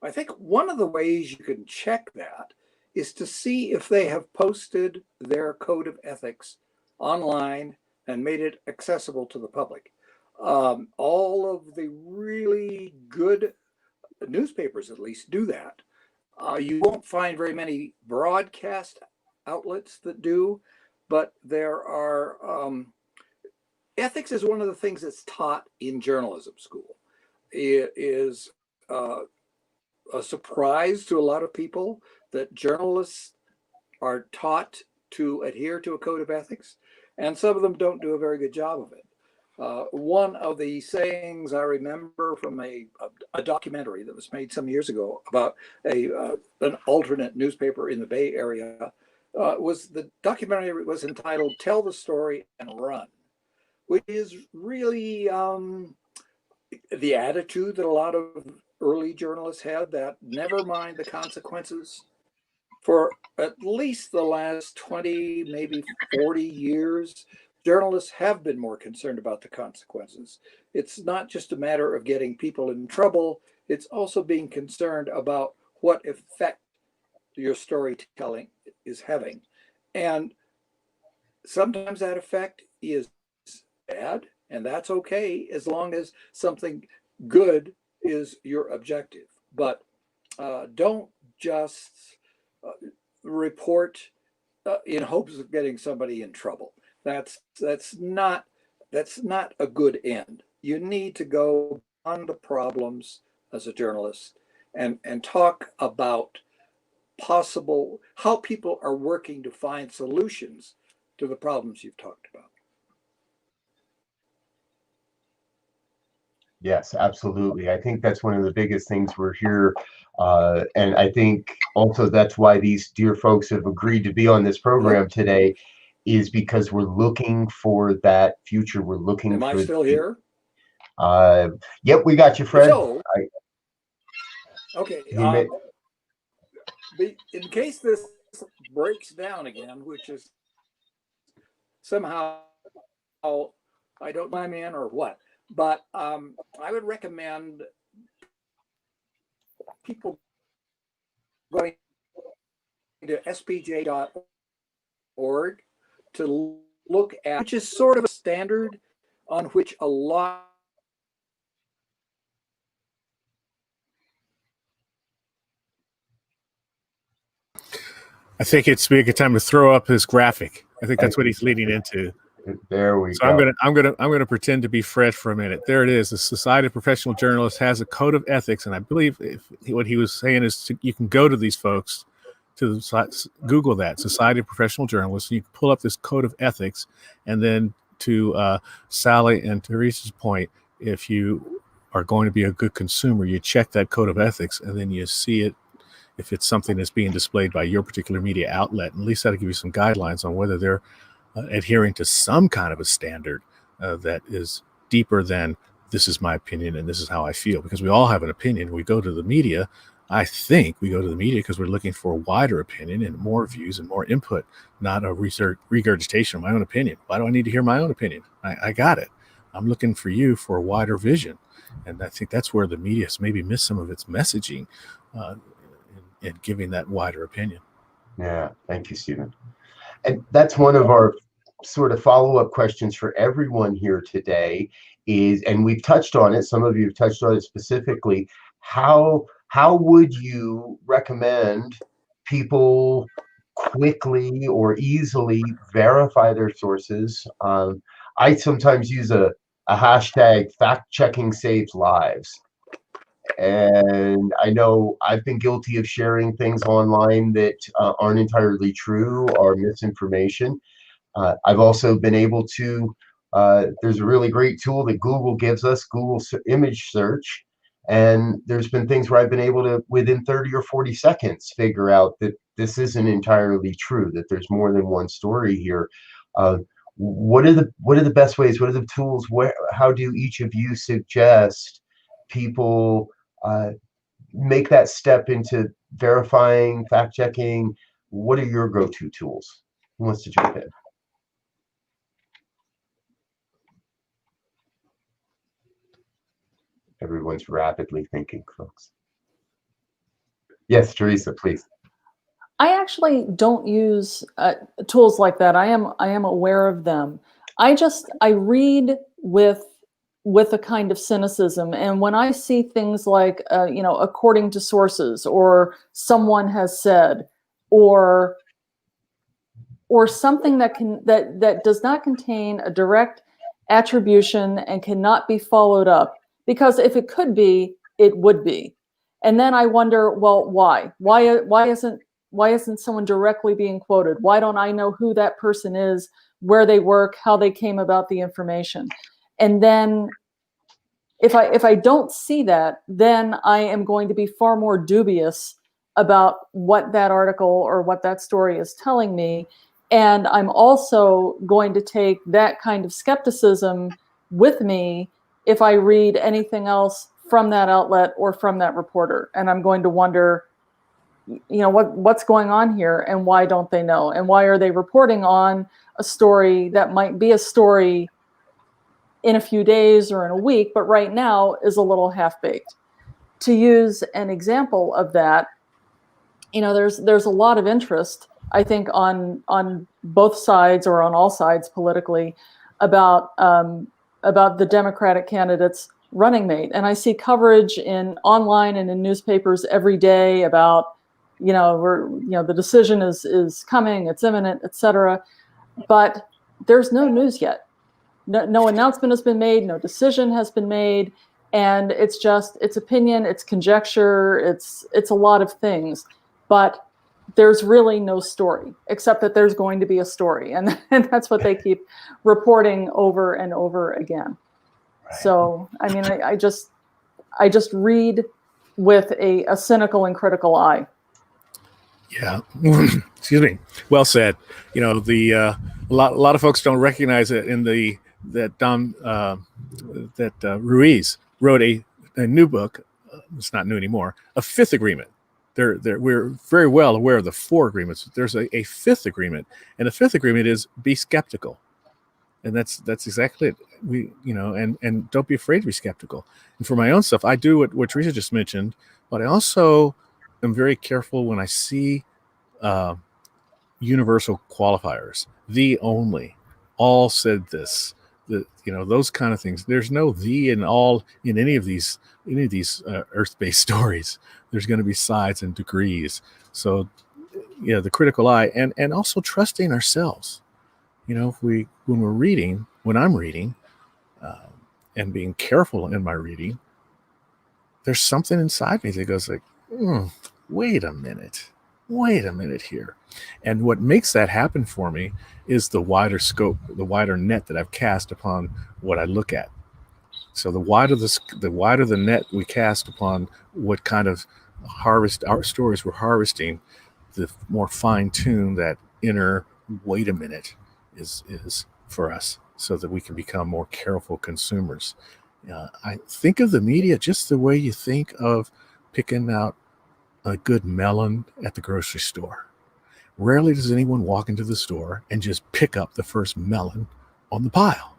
I think one of the ways you can check that is to see if they have posted their code of ethics online and made it accessible to the public. All of the really good newspapers, at least, do that. You won't find very many broadcast outlets that do, but there are. Ethics is one of the things that's taught in journalism school. It is a surprise to a lot of people that journalists are taught to adhere to a code of ethics, and some of them don't do a very good job of it. One of the sayings I remember from a documentary that was made some years ago about an alternate newspaper in the Bay Area was the documentary was entitled "Tell the Story and Run," which is really the attitude that a lot of early journalists had, that never mind the consequences. For at least the last 20, maybe 40 years, journalists have been more concerned about the consequences. It's not just a matter of getting people in trouble, it's also being concerned about what effect your storytelling is having. And sometimes that effect is bad, and that's okay as long as something good is your objective. But don't just report in hopes of getting somebody in trouble. That's not a good end. You need to go on the problems as a journalist and talk about possible how people are working to find solutions to the problems you've talked about. Yes, absolutely. I think that's one of the biggest things we're here. And I think also that's why these dear folks have agreed to be on this program today, is because we're looking for that future. We're looking Am for I still here? Yep, we got you, Fred. So, okay. In case this breaks down again, which is somehow I don't mind in or what, but I would recommend people going to spj.org to look at, which is sort of a standard on which a lot I think it's be a good time to throw up his graphic. I think that's what he's leading into. There we So go. I'm gonna pretend to be Fred for a minute. There it is. The Society of Professional Journalists has a code of ethics, and I believe what he was saying is you can go to these folks to Google that Society of Professional Journalists, and you can pull up this code of ethics, and then to Sally and Teresa's point, if you are going to be a good consumer, you check that code of ethics, and then you see it. If it's something that's being displayed by your particular media outlet, at least that'll give you some guidelines on whether they're adhering to some kind of a standard that is deeper than this is my opinion and this is how I feel. Because we all have an opinion. We go to the media. I think we go to the media because we're looking for a wider opinion and more views and more input, not a regurgitation of my own opinion. Why do I need to hear my own opinion? I got it. I'm looking for you for a wider vision. And I think that's where the media has maybe missed some of its messaging in giving that wider opinion. Yeah, thank you, Stephen. And that's one of our sort of follow-up questions for everyone here today is, and we've touched on it, some of you have touched on it specifically, how would you recommend people quickly or easily verify their sources? I sometimes use a hashtag fact-checking saves lives. And I know I've been guilty of sharing things online that aren't entirely true or misinformation. I've also been able to, there's a really great tool that Google gives us, Google image search. And there's been things where I've been able to, within 30 or 40 seconds, figure out that this isn't entirely true, that there's more than one story here. What are the best ways? What are the tools? How do each of you suggest people make that step into verifying, fact checking? What are your go-to tools? Who wants to jump in? Everyone's rapidly thinking, folks. Yes, Teresa, please. I actually don't use tools like that. I am aware of them. I read with a kind of cynicism, and when I see things like according to sources, or someone has said, or something that does not contain a direct attribution and cannot be followed up, because if it could be, it would be. And then I wonder, well, why Why isn't someone directly being quoted? Why don't I know who that person is, where they work, how they came about the information? And then if I don't see that, then I am going to be far more dubious about what that article or what that story is telling me. And I'm also going to take that kind of skepticism with me if I read anything else from that outlet or from that reporter. And I'm going to wonder, what's going on here, and why don't they know? And why are they reporting on a story that might be a story in a few days or in a week, but right now is a little half-baked? To use an example of that, there's a lot of interest, I think, on both sides, or on all sides politically, about the Democratic candidate's running mate. And I see coverage online and in newspapers every day about, the decision is coming, it's imminent, etc. But there's no news yet. No announcement has been made, no decision has been made, and it's opinion, it's conjecture, it's a lot of things. But there's really no story, except that there's going to be a story. And that's what they keep reporting over and over again. Right. So, I mean, I just read with a cynical and critical eye. Yeah. Excuse me. Well said. A lot of folks don't recognize it that Ruiz wrote a new book. It's not new anymore. A fifth agreement. We're very well aware of the 4 agreements. There's a fifth agreement, and the fifth agreement is be skeptical, and that's exactly it. And don't be afraid to be skeptical. And for my own stuff, I do what Teresa just mentioned, but I also am very careful when I see universal qualifiers. The only, all said this. Those kind of things. There's no the and all in any of these earth-based stories. There's going to be sides and degrees. So, the critical eye, and also trusting ourselves. When I'm reading, and being careful in my reading, there's something inside me that goes like, wait a minute here. And what makes that happen for me is the wider scope, the wider net that I've cast upon what I look at. So the wider the net we cast upon what kind of our stories we're harvesting, the more fine-tuned that inner wait a minute is for us, so that we can become more careful consumers. I think of the media just the way you think of picking out a good melon at the grocery store. Rarely does anyone walk into the store and just pick up the first melon on the pile.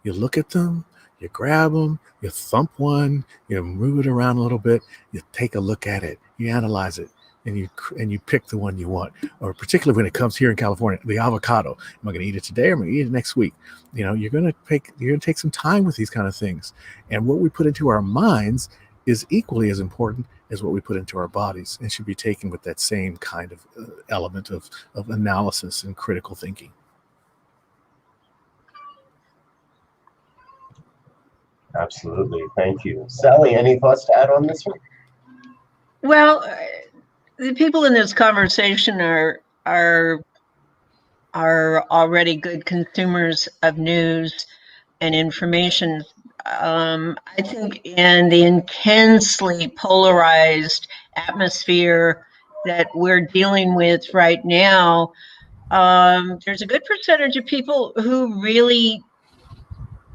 You look at them, you grab them, you thump one, you move it around a little bit, you take a look at it, you analyze it, and you pick the one you want. Or particularly when it comes here in California, the avocado. Am I going to eat it today, or am I going to eat it next week? You're going to take some time with these kind of things. And what we put into our minds is equally as important as what we put into our bodies, and should be taken with that same kind of element of analysis and critical thinking. Absolutely. Thank you. Sally, any thoughts to add on this one? Well, the people in this conversation are already good consumers of news and information. I think in the intensely polarized atmosphere that we're dealing with right now, there's a good percentage of people who really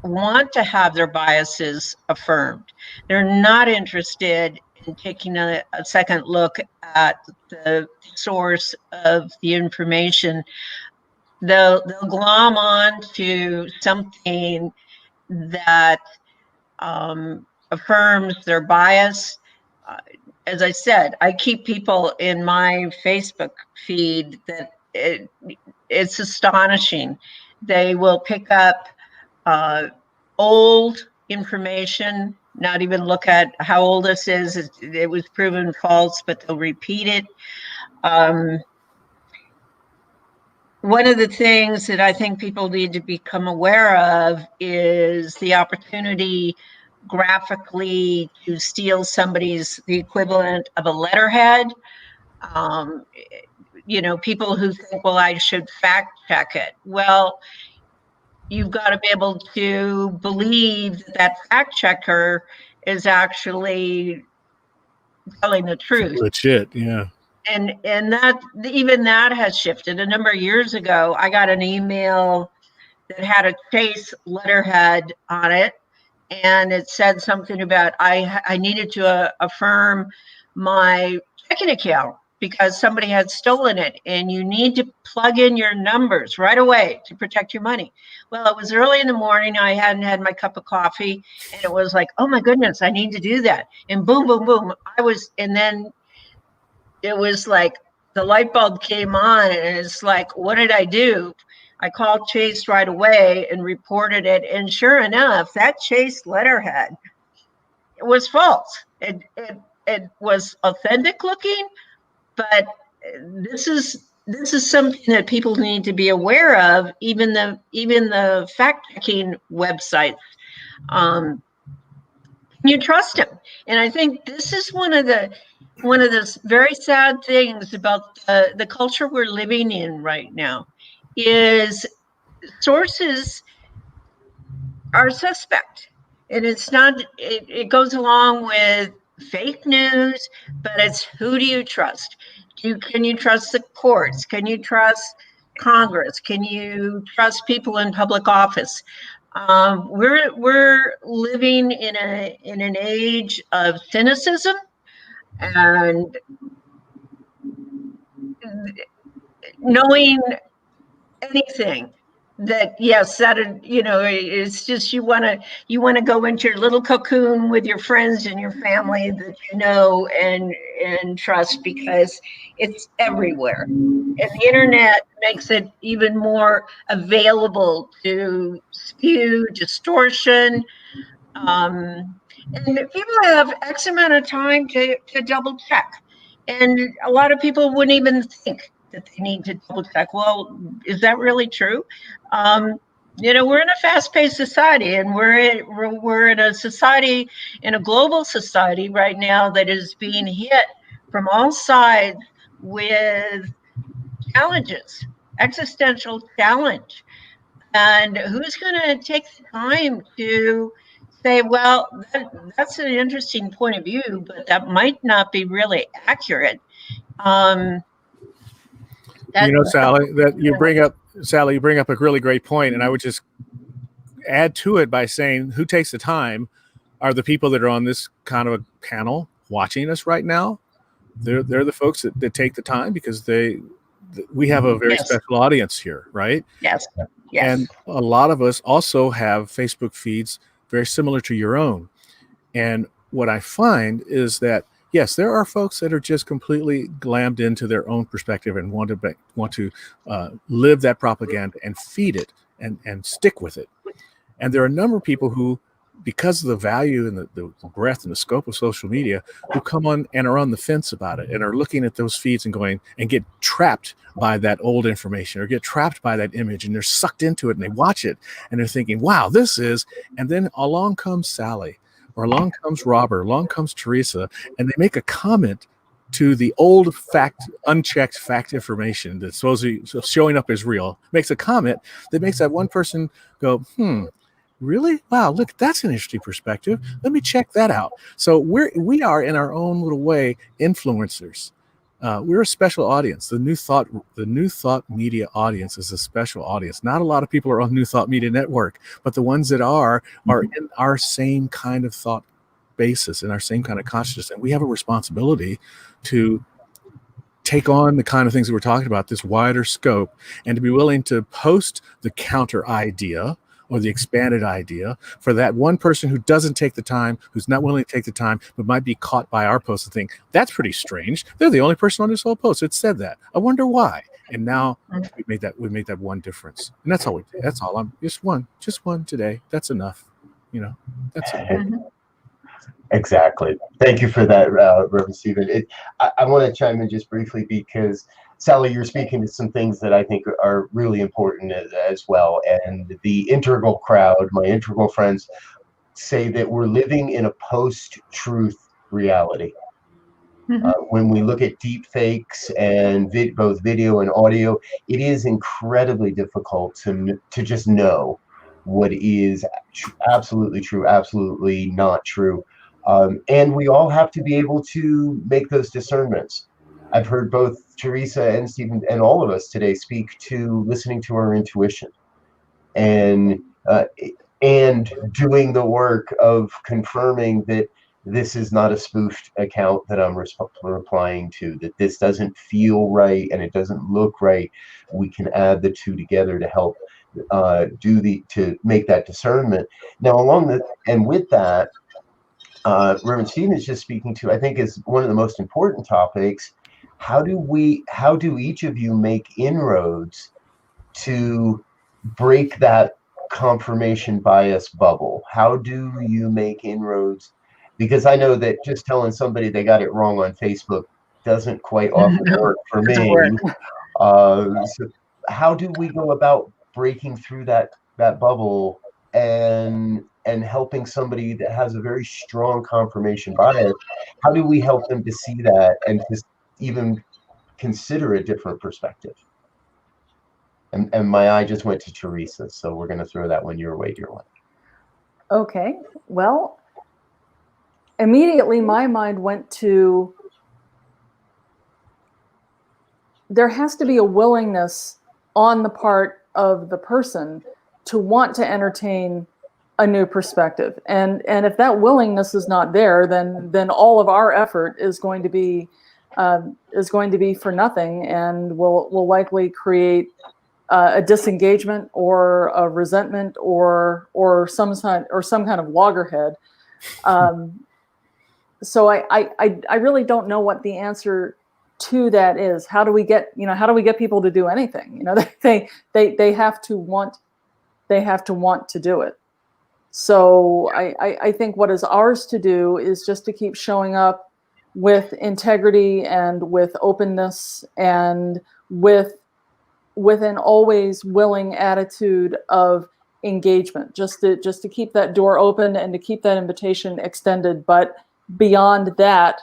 want to have their biases affirmed. They're not interested in taking a second look at the source of the information. They'll glom on to something that affirms their bias. As I said, I keep people in my Facebook feed that it's astonishing. They will pick up old information, not even look at how old this is. It was proven false, but they'll repeat it. One of the things that I think people need to become aware of is the opportunity graphically to steal the equivalent of a letterhead People who think, well, I should fact check it. Well, you've got to be able to believe that fact checker is actually telling the truth. Legit, yeah. And that, even that has shifted. A number of years ago, I got an email that had a Chase letterhead on it, and it said something about I needed to affirm my checking account because somebody had stolen it, and you need to plug in your numbers right away to protect your money. Well, it was early in the morning. I hadn't had my cup of coffee, and it was like, oh my goodness, I need to do that. And boom, boom, boom. And then it was like the light bulb came on, and it's like, what did I do? I called Chase right away and reported it. And sure enough, that Chase letterhead, it was false. It was authentic looking, but this is something that people need to be aware of. Even the fact checking websites. Can you trust them? And I think this is one of the very sad things about the culture we're living in right now. Is sources are suspect, and it's not. It goes along with fake news, but it's who do you trust? Can you trust the courts? Can you trust Congress? Can you trust people in public office? We're living in an age of cynicism and knowing anything that it's just you want to go into your little cocoon with your friends and your family that you know and trust, because it's everywhere, and the internet makes it even more available to spew distortion, and people have X amount of time to double check, and a lot of people wouldn't even think that they need to double check. Well, is that really true? We're in a fast-paced society, and we're in a society, in a global society right now that is being hit from all sides with challenges, existential challenge. And who's going to take the time to say, well, that's an interesting point of view, but that might not be really accurate. Sally, you bring up a really great point, and I would just add to it by saying, who takes the time are the people that are on this kind of a panel watching us right now. They're the folks that take the time, because we have a very special audience here, right? Yes. And a lot of us also have Facebook feeds very similar to your own. And what I find is that, yes, there are folks that are just completely glammed into their own perspective and want to live that propaganda and feed it and stick with it. And there are a number of people who, because of the value and the breadth and the scope of social media, who come on and are on the fence about it and are looking at those feeds and going and get trapped by that old information or get trapped by that image, and they're sucked into it and they watch it and they're thinking, wow, this is, and then along comes Sally, or along comes Robert, along comes Teresa, and they make a comment to the old unchecked fact information that's supposedly showing up as real, makes a comment that makes that one person go, really? Wow, look, that's an interesting perspective. Let me check that out. So we are in our own little way influencers. We're a special audience. The New Thought Media audience is a special audience. Not a lot of people are on New Thought Media Network, but the ones that are in our same kind of thought basis, in our same kind of consciousness. And we have a responsibility to take on the kind of things that we're talking about, this wider scope, and to be willing to post the counter idea or the expanded idea for that one person who doesn't take the time, who's not willing to take the time, but might be caught by our post and think, that's pretty strange. They're the only person on this whole post that said that. I wonder why. And now we made that one difference. And that's all we did. That's all. Just one today. That's enough. That's enough. Exactly. Thank you for that, Reverend Stephen. I want to chime in just briefly because, Sally, you're speaking to some things that I think are really important as well. And the integral crowd, my integral friends, say that we're living in a post-truth reality. When we look at deep fakes and both video and audio, it is incredibly difficult to just know what is absolutely true, absolutely not true. And we all have to be able to make those discernments. I've heard both Teresa and Stephen and all of us today speak to listening to our intuition and doing the work of confirming that this is not a spoofed account that I'm replying to, that this doesn't feel right and it doesn't look right. We can add the two together to help to make that discernment. Now, with that, Reverend Stephen is just speaking to, I think, is one of the most important topics. How do each of you make inroads to break that confirmation bias bubble? How do you make inroads? Because I know that just telling somebody they got it wrong on Facebook doesn't quite often work for me. So how do we go about breaking through that bubble and helping somebody that has a very strong confirmation bias? How do we help them to see that and to even consider a different perspective? And my eye just went to Teresa, so we're going to throw that one your way, dear one. Okay, well, immediately my mind went to, there has to be a willingness on the part of the person to want to entertain a new perspective. And if that willingness is not there, then all of our effort is going to be for nothing, and will likely create a disengagement or a resentment or some kind of loggerhead. So I really don't know what the answer to that is. How do we get people to do anything? They have to want to do it. So I think what is ours to do is just to keep showing up with integrity and with openness and with an always willing attitude of engagement, just to keep that door open and to keep that invitation extended. But beyond that,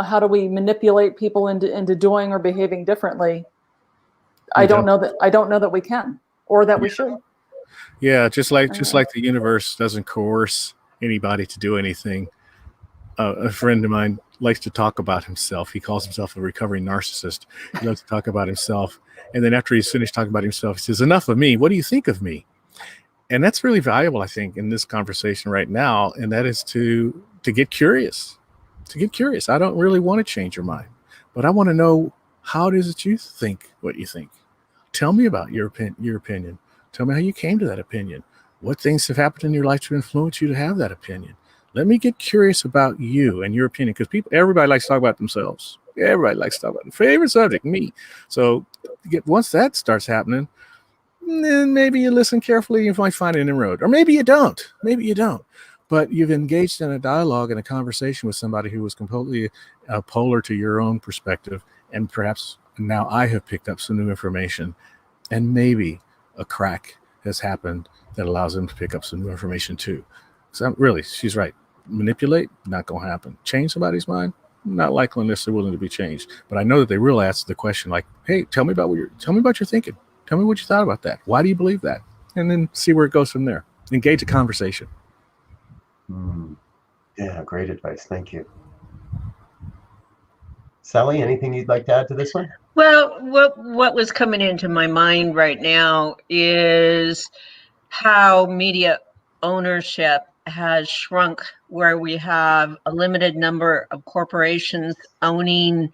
how do we manipulate people into doing or behaving differently? I don't know that we can, or that we should. Yeah, just like the universe doesn't coerce anybody to do anything. A friend of mine likes to talk about himself. He calls himself a recovering narcissist. He loves to talk about himself. And then after he's finished talking about himself, he says, "Enough of me. What do you think of me?" And that's really valuable, I think, in this conversation right now. And that is to get curious. To get curious. I don't really want to change your mind, but I want to know, how does it you think what you think? Tell me about your opinion. Tell me how you came to that opinion. What things have happened in your life to influence you to have that opinion? Let me get curious about you and your opinion, because everybody likes to talk about themselves. Everybody likes to talk about their favorite subject, me. So once that starts happening, then maybe you listen carefully, you might find an inroad. Or maybe you don't. Maybe you don't. But you've engaged in a dialogue and a conversation with somebody who was completely polar to your own perspective. And perhaps now I have picked up some new information. And maybe a crack has happened that allows them to pick up some new information too. So really, she's right. Manipulate, not going to happen. Change somebody's mind, not likely unless they're willing to be changed. But I know that they will ask the question like, "Hey, tell me about your thinking. Tell me what you thought about that. Why do you believe that?" And then see where it goes from there. Engage a conversation. Yeah, great advice. Thank you. Sally, anything you'd like to add to this one? Well, what was coming into my mind right now is how media ownership has shrunk, where we have a limited number of corporations owning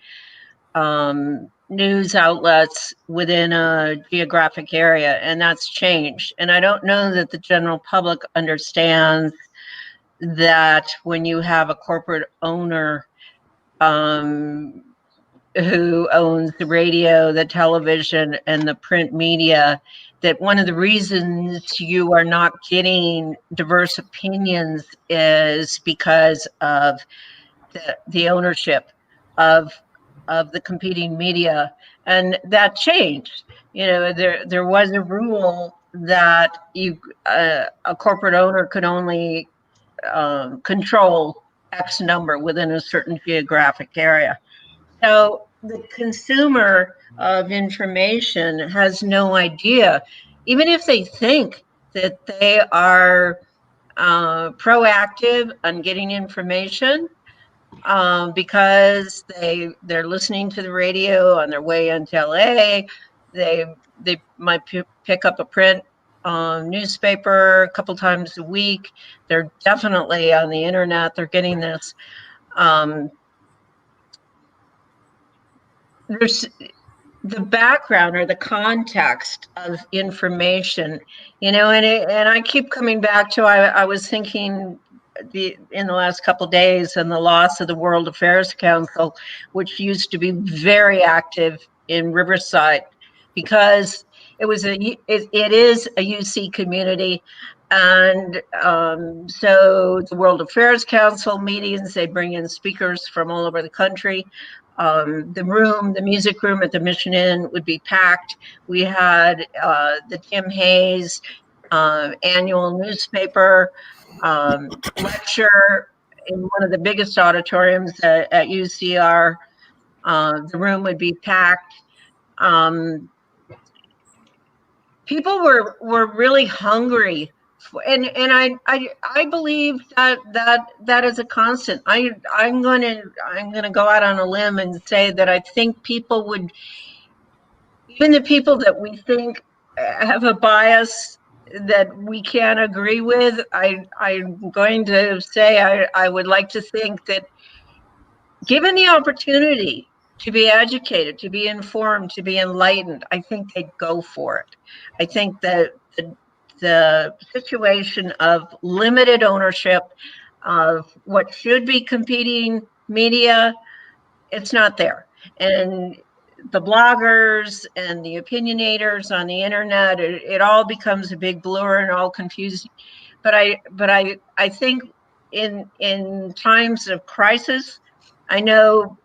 news outlets within a geographic area, and that's changed. And I don't know that the general public understands that when you have a corporate owner who owns the radio, the television, and the print media, that one of the reasons you are not getting diverse opinions is because of the ownership of the competing media. And that changed. There was a rule that a corporate owner could only control X number within a certain geographic area. So the consumer of information has no idea, even if they think that they are proactive on getting information, because they're listening to the radio on their way into LA. They might pick up a print newspaper a couple times a week. They're definitely on the internet. They're getting this. There's the background or the context of information, and I keep coming back to, I was thinking in the last couple of days, and the loss of the World Affairs Council, which used to be very active in Riverside, because it is a UC community. And so the World Affairs Council meetings, they bring in speakers from all over the country. The music room at the Mission Inn would be packed. We had the Tim Hayes annual newspaper lecture in one of the biggest auditoriums at UCR. The room would be packed. People were really hungry, and I believe that is a constant. I'm gonna go out on a limb and say that I think people would, even the people that we think have a bias that we can't agree with, I'm going to say I would like to think that, given the opportunity to be educated, to be informed, to be enlightened, I think they'd go for it. I think that the situation of limited ownership of what should be competing media, it's not there. And the bloggers and the opinionators on the internet, it all becomes a big blur and all confusing. But I think in times of crisis, I know,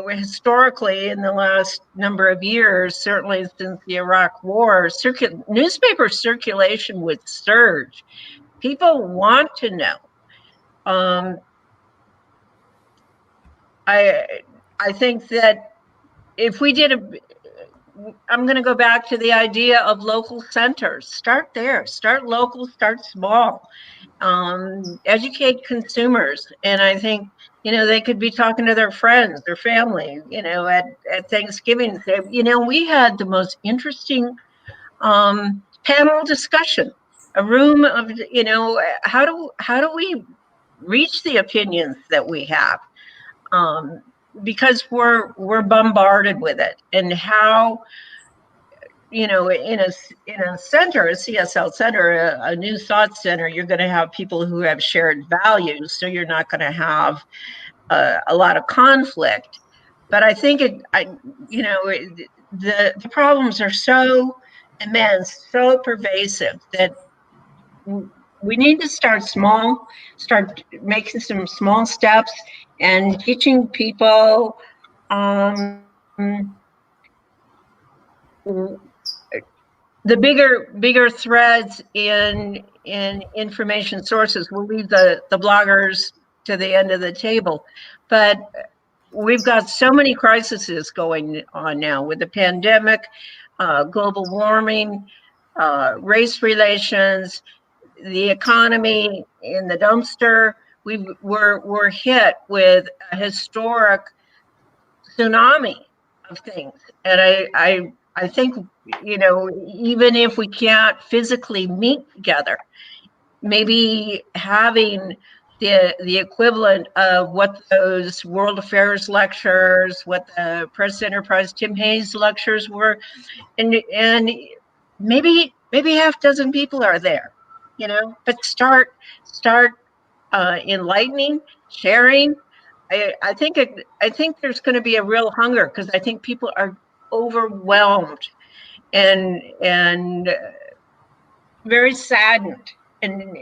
historically in the last number of years, certainly since the Iraq War, newspaper circulation would surge. People want to know. I think that if we did I'm going to go back to the idea of local centers. Start there. Start local. Start small. Educate consumers, and I think they could be talking to their friends, their family. At Thanksgiving, say, we had the most interesting panel discussion. A room of how do we reach the opinions that we have, because we're bombarded with it, and how. In a center, a CSL center, a new thought center, you're going to have people who have shared values, so you're not going to have a lot of conflict. But I think the problems are so immense, so pervasive, that we need to start small, start making some small steps, and teaching people the bigger threads in information sources. We'll leave the bloggers to the end of the table, but we've got so many crises going on now with the pandemic, global warming, race relations, the economy in the dumpster. We're hit with a historic tsunami of things, and I think, even if we can't physically meet together, maybe having the equivalent of what those World Affairs lectures, what the Press Enterprise Tim Hayes lectures were, and maybe half dozen people are there, but start enlightening, sharing. I think there's going to be a real hunger, because I think people are overwhelmed and very saddened. And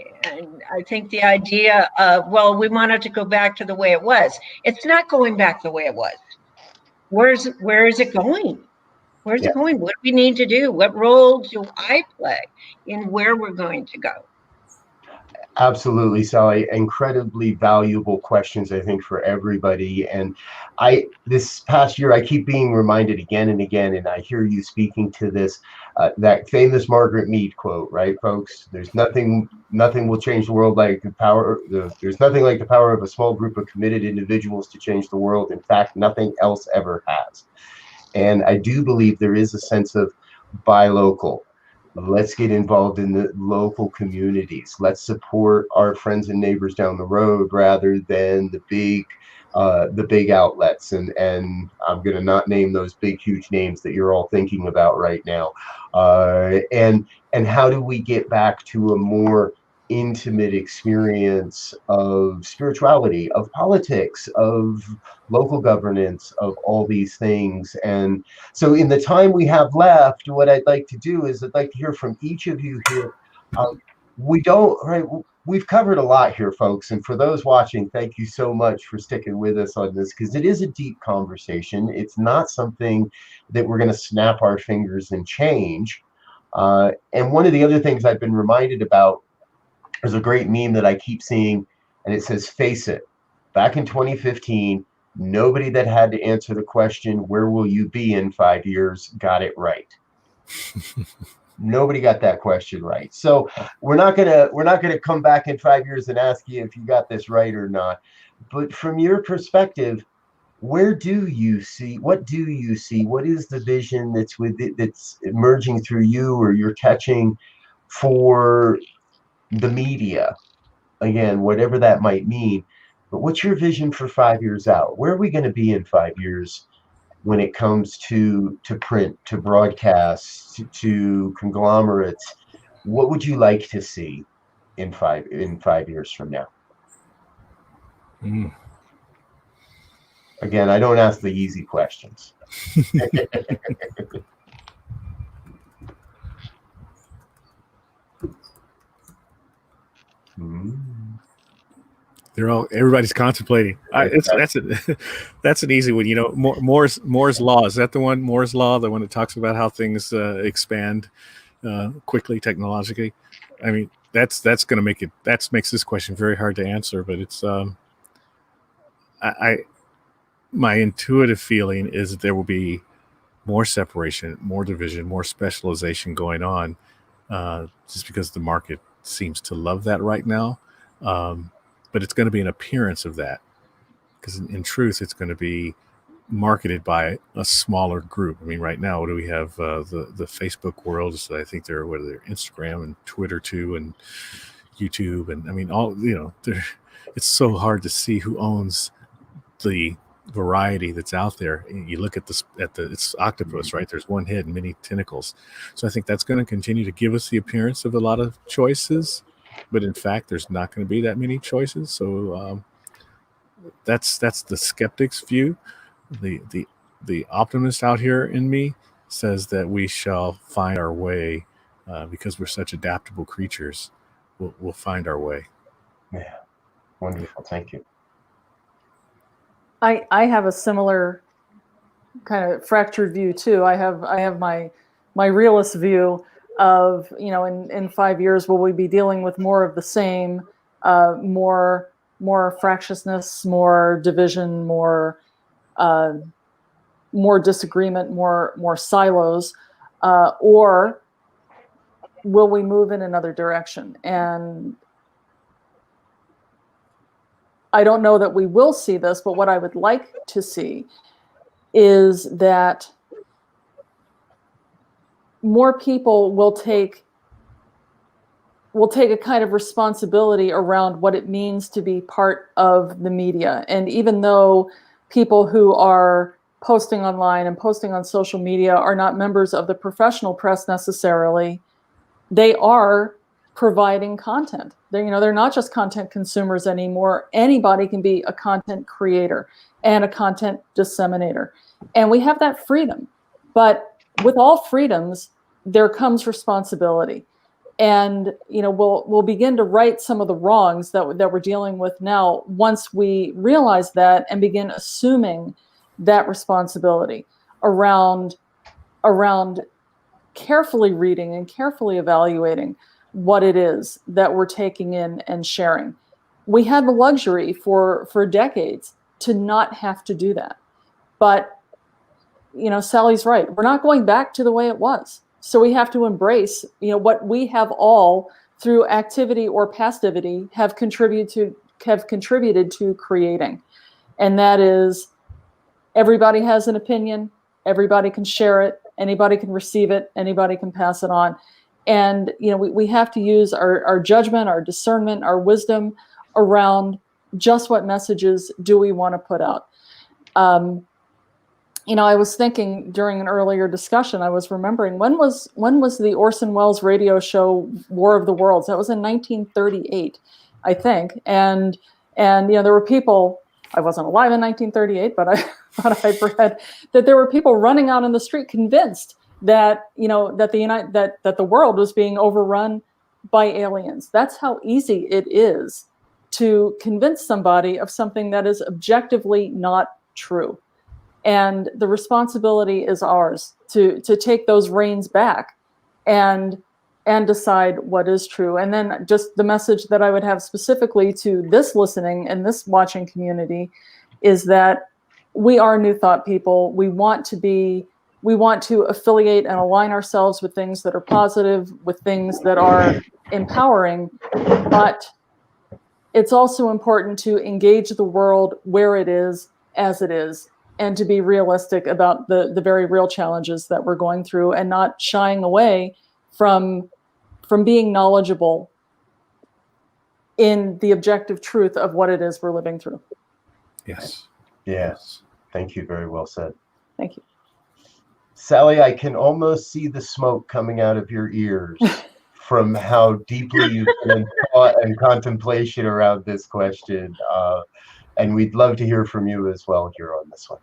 I think the idea of, well, we want it to go back to the way it was. It's not going back the way it was. Where is it going? Where's it going? What do we need to do? What role do I play in where we're going to go? Absolutely, Sally. Incredibly valuable questions, I think, for everybody. And this past year, I keep being reminded again and again, and I hear you speaking to this, that famous Margaret Mead quote, right, folks? Nothing will change the world like there's nothing like the power of a small group of committed individuals to change the world. In fact, nothing else ever has. And I do believe there is a sense of buy local. Let's get involved in the local communities. Let's support our friends and neighbors down the road rather than the big outlets. And I'm going to not name those big, huge names that you're all thinking about right now. And how do we get back to a more intimate experience of spirituality, of politics, of local governance, of all these things? And so in the time we have left, what I'd like to do is I'd like to hear from each of you here. We've covered a lot here, folks. And for those watching, thank you so much for sticking with us on this, because it is a deep conversation. It's not something that we're going to snap our fingers and change. And one of the other things I've been reminded about, there's a great meme that I keep seeing, and it says, "Face it, back in 2015, nobody that had to answer the question, where will you be in 5 years, got it right." Nobody got that question right. So we're not gonna come back in 5 years and ask you if you got this right or not. But from your perspective, what do you see? What is the vision that's emerging through you, or you're catching, for the media? Again, whatever that might mean. But what's your vision for 5 years out? Where are we going to be in 5 years when it comes to print, to broadcasts, to conglomerates? What would you like to see in 5 years from now? Again, I don't ask the easy questions. Everybody's contemplating. That's an easy one. You know, Moore's law. Is that the one? Moore's law, the one that talks about how things expand quickly technologically. I mean, that's going to make it. That makes this question very hard to answer. But it's my intuitive feeling is that there will be more separation, more division, more specialization going on, just because the market seems to love that right now. But it's going to be an appearance of that, because in truth, it's going to be marketed by a smaller group. I mean, right now, what do we have? The Facebook world. So I think they're Instagram and Twitter too, and YouTube, and I mean, all, you know, it's so hard to see who owns the variety that's out there. You look at it's octopus, right? There's one head and many tentacles. So I think that's going to continue to give us the appearance of a lot of choices, but in fact, there's not going to be that many choices. So that's the skeptic's view. The optimist out here in me says that we shall find our way, because we're such adaptable creatures. We'll find our way. Yeah, wonderful. Thank you. I have a similar kind of fractured view too. I have my realist view of, you know, in 5 years, will we be dealing with more of the same, more fractiousness, more division, more disagreement, more silos, or will we move in another direction? And I don't know that we will see this, but what I would like to see is that more people will take a kind of responsibility around what it means to be part of the media. And even though people who are posting online and posting on social media are not members of the professional press necessarily, they are providing content. They're not just content consumers anymore. Anybody can be a content creator and a content disseminator. And we have that freedom. But with all freedoms, there comes responsibility. And we'll begin to right some of the wrongs that we're dealing with now once we realize that and begin assuming that responsibility around carefully reading and carefully evaluating what it is that we're taking in and sharing. We had the luxury for decades to not have to do that. But, you know, Sally's right. We're not going back to the way it was. So we have to embrace, you know, what we have all, through activity or passivity, have contributed to creating. And that is, everybody has an opinion, everybody can share it, anybody can receive it, anybody can pass it on. And, you know, we have to use our judgment, our discernment, our wisdom around just what messages do we want to put out. You know, I was thinking during an earlier discussion, I was remembering, when was the Orson Welles radio show War of the Worlds? That was in 1938, I think. And you know, there were people, I wasn't alive in 1938, but I've read that there were people running out in the street convinced that, you know, that the world was being overrun by aliens. That's how easy it is to convince somebody of something that is objectively not true. And the responsibility is ours to take those reins back and decide what is true. And then just the message that I would have specifically to this listening and this watching community is that we are New Thought people. We want to affiliate and align ourselves with things that are positive, with things that are empowering, but it's also important to engage the world where it is, as it is, and to be realistic about the very real challenges that we're going through, and not shying away from being knowledgeable in the objective truth of what it is we're living through. Yes. Yes. Thank you. Very well said. Thank you. Sally, I can almost see the smoke coming out of your ears from how deeply you've been in thought and contemplation around this question. And we'd love to hear from you as well here on this one.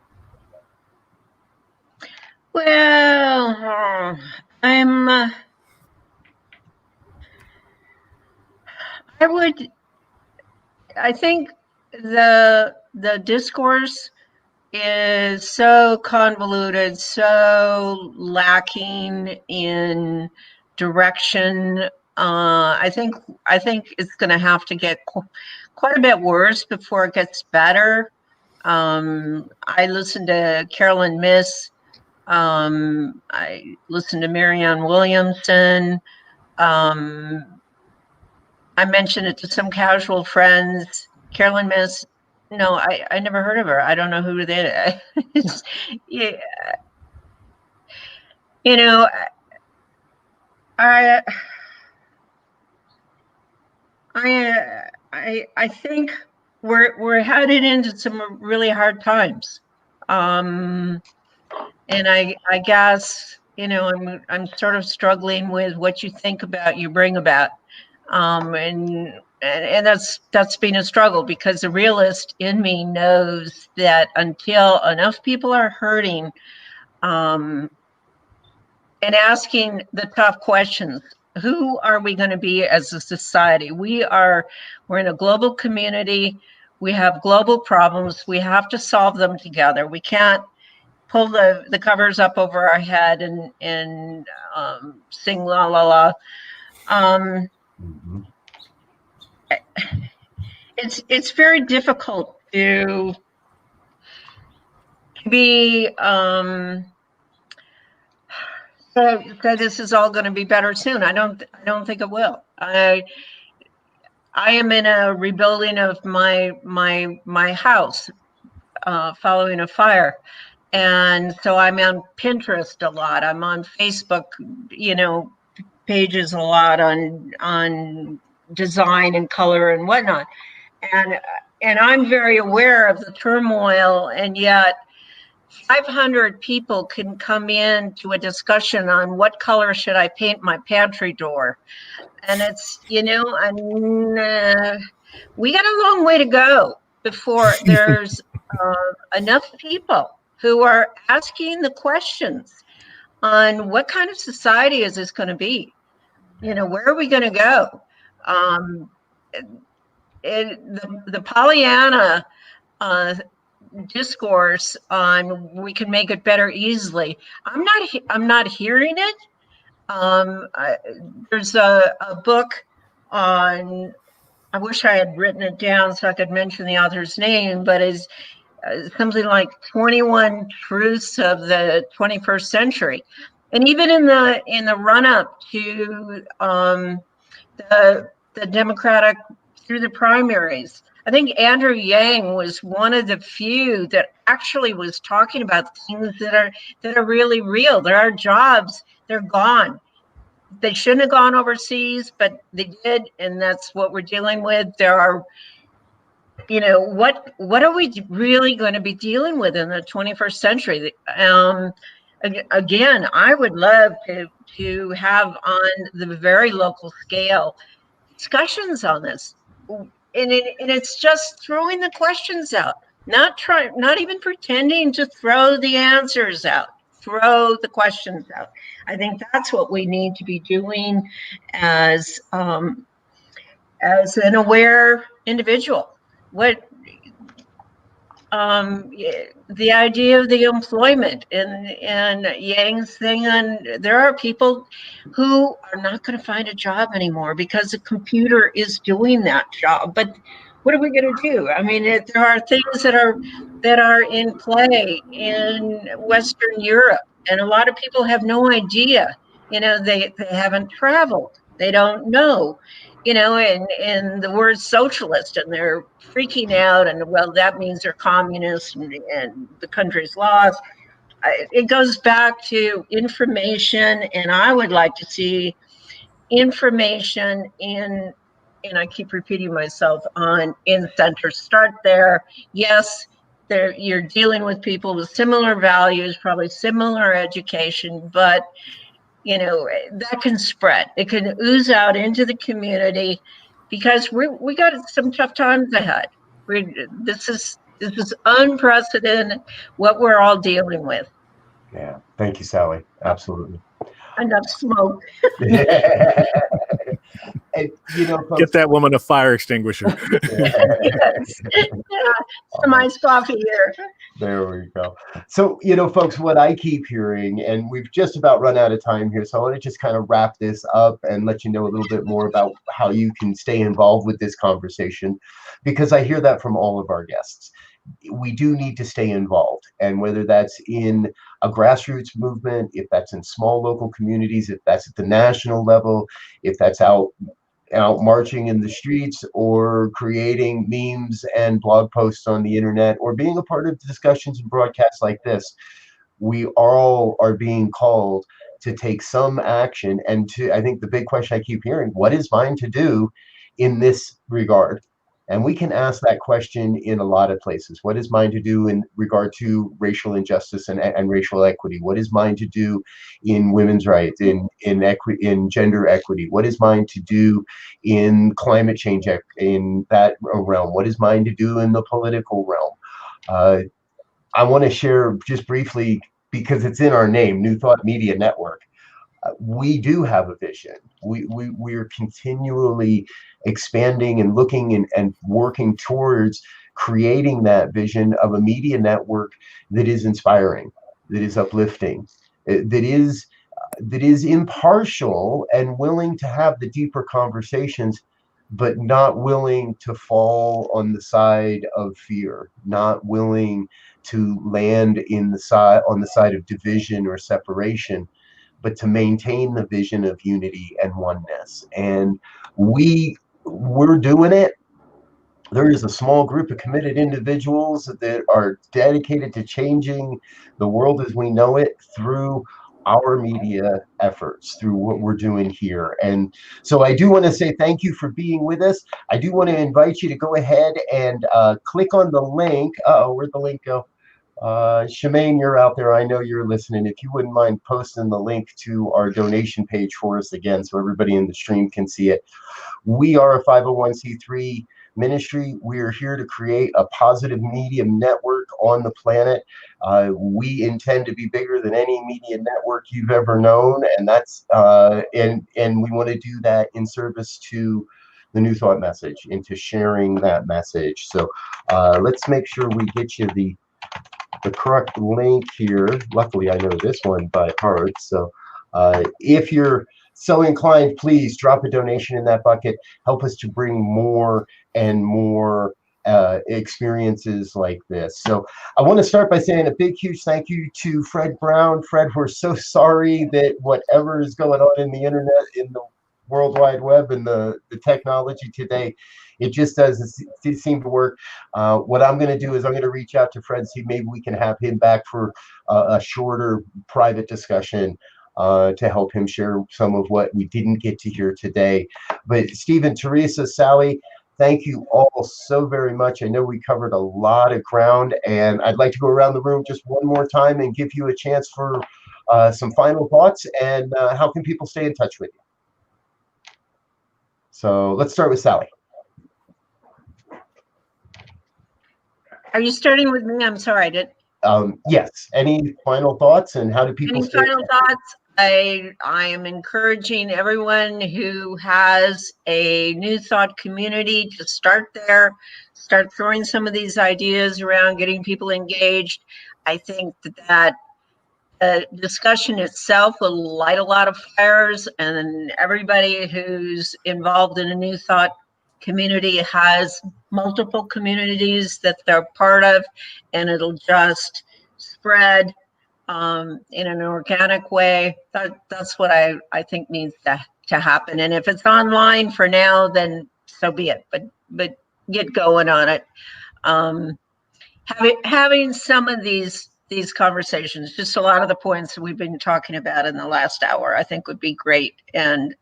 Well, I think the discourse is so convoluted, so lacking in direction. I think it's going to have to get quite a bit worse before it gets better. I listened to Carolyn Myss. I listened to Marianne Williamson. I mentioned it to some casual friends. Carolyn Myss, no, I never heard of her. I don't know who they is. Yeah. You know, I think we're headed into some really hard times. And I guess, you know, I'm sort of struggling with what you think about, you bring about. And that's been a struggle, because the realist in me knows that until enough people are hurting, and asking the tough questions, who are we going to be as a society? We're in a global community. We have global problems. We have to solve them together. We can't pull the covers up over our head and sing la la la. It's very difficult to be so this is all going to be better soon. I don't think it will. I am in a rebuilding of my house following a fire. And so I'm on Pinterest a lot. I'm on Facebook, you know, pages a lot on design and color and whatnot. And I'm very aware of the turmoil, and yet 500 people can come in to a discussion on what color should I paint my pantry door. And it's, you know, and we got a long way to go before there's enough people who are asking the questions on what kind of society is this going to be? You know, where are we going to go? The Pollyanna discourse on we can make it better easily. I'm not hearing it. There's a book on, I wish I had written it down so I could mention the author's name, but is something like 21 Truths of the 21st Century. And even in the run up to the Democratic through the primaries, I think Andrew Yang was one of the few that actually was talking about things that are really real. There are jobs, they're gone. They shouldn't have gone overseas, but they did, and that's what we're dealing with. There are, what are we really going to be dealing with in the 21st century? Again, I would love to have on the very local scale discussions on this, and it's just throwing the questions out, not even pretending to throw the answers out. Throw the questions out. I think that's what we need to be doing as an aware individual. What the idea of the employment and Yang's thing, and there are people who are not going to find a job anymore because the computer is doing that job. But what are we going to do? I mean, there are things that are in play in Western Europe, and a lot of people have no idea. They haven't traveled. They don't know. And the word socialist, and they're freaking out, and well, that means they're communist and the country's lost. It goes back to information, and I would like to see information and I keep repeating myself in center. Start there. Yes, you're dealing with people with similar values, probably similar education, but that can spread. It can ooze out into the community because we got some tough times ahead. This is unprecedented what we're all dealing with. Yeah, thank you, Sally. Absolutely. Enough smoke. And, folks, Get that woman a fire extinguisher. Yes. Some iced coffee here. There we go. So, folks, what I keep hearing, and we've just about run out of time here, so I want to just kind of wrap this up and let you know a little bit more about how you can stay involved with this conversation, because I hear that from all of our guests. We do need to stay involved, and whether that's in a grassroots movement, if that's in small local communities, if that's at the national level, if that's out marching in the streets, or creating memes and blog posts on the internet, or being a part of discussions and broadcasts like this, we all are being called to take some action. And I think the big question I keep hearing, what is mine to do in this regard? And we can ask that question in a lot of places. What is mine to do in regard to racial injustice and racial equity? What is mine to do in women's rights, in gender equity? What is mine to do in climate change, in that realm? What is mine to do in the political realm? I want to share just briefly, because it's in our name, New Thought Media Network. We do have a vision. We're continually expanding and looking and working towards creating that vision of a media network that is inspiring, that is uplifting, that is impartial and willing to have the deeper conversations, but not willing to fall on the side of fear, not willing to land on the side of division or separation, but to maintain the vision of unity and oneness. And we're doing it. There is a small group of committed individuals that are dedicated to changing the world as we know it through our media efforts, through what we're doing here. And so I do want to say thank you for being with us. I do want to invite you to go ahead and click on the link. Where'd the link go? Shemaine, you're out there. I know you're listening. If you wouldn't mind posting the link to our donation page for us again, so everybody in the stream can see it. We are a 501c3 ministry. We are here to create a positive media network on the planet. We intend to be bigger than any media network you've ever known, and that's and we want to do that in service to the New Thought message, into sharing that message. So let's make sure we get you the correct link here. Luckily, I know this one by heart. So If you're so inclined, please drop a donation in that bucket. Help us to bring more and more experiences like this. So I want to start by saying a big, huge thank you to Fred Brown. Fred, we're so sorry that whatever is going on in the internet, in the World Wide Web, and the technology today, it just doesn't seem to work. What I'm going to do is I'm going to reach out to Fred, see maybe we can have him back for a shorter private discussion to help him share some of what we didn't get to hear today. But Stephen, Teresa, Sally, thank you all so very much. I know we covered a lot of ground, and I'd like to go around the room just one more time and give you a chance for some final thoughts, and how can people stay in touch with you? So let's start with Sally. Are you starting with me? I'm sorry. Yes. Any final thoughts, and how do people Any stay? final thoughts? I am encouraging everyone who has a New Thought community to start there, start throwing some of these ideas around, getting people engaged. I think that discussion itself will light a lot of fires, and everybody who's involved in a New Thought community has multiple communities that they're part of, and it'll just spread in an organic way. That's what I think needs to happen. And if it's online for now, then so be it. But get going on it. Having some of these conversations, just a lot of the points that we've been talking about in the last hour, I think would be great. And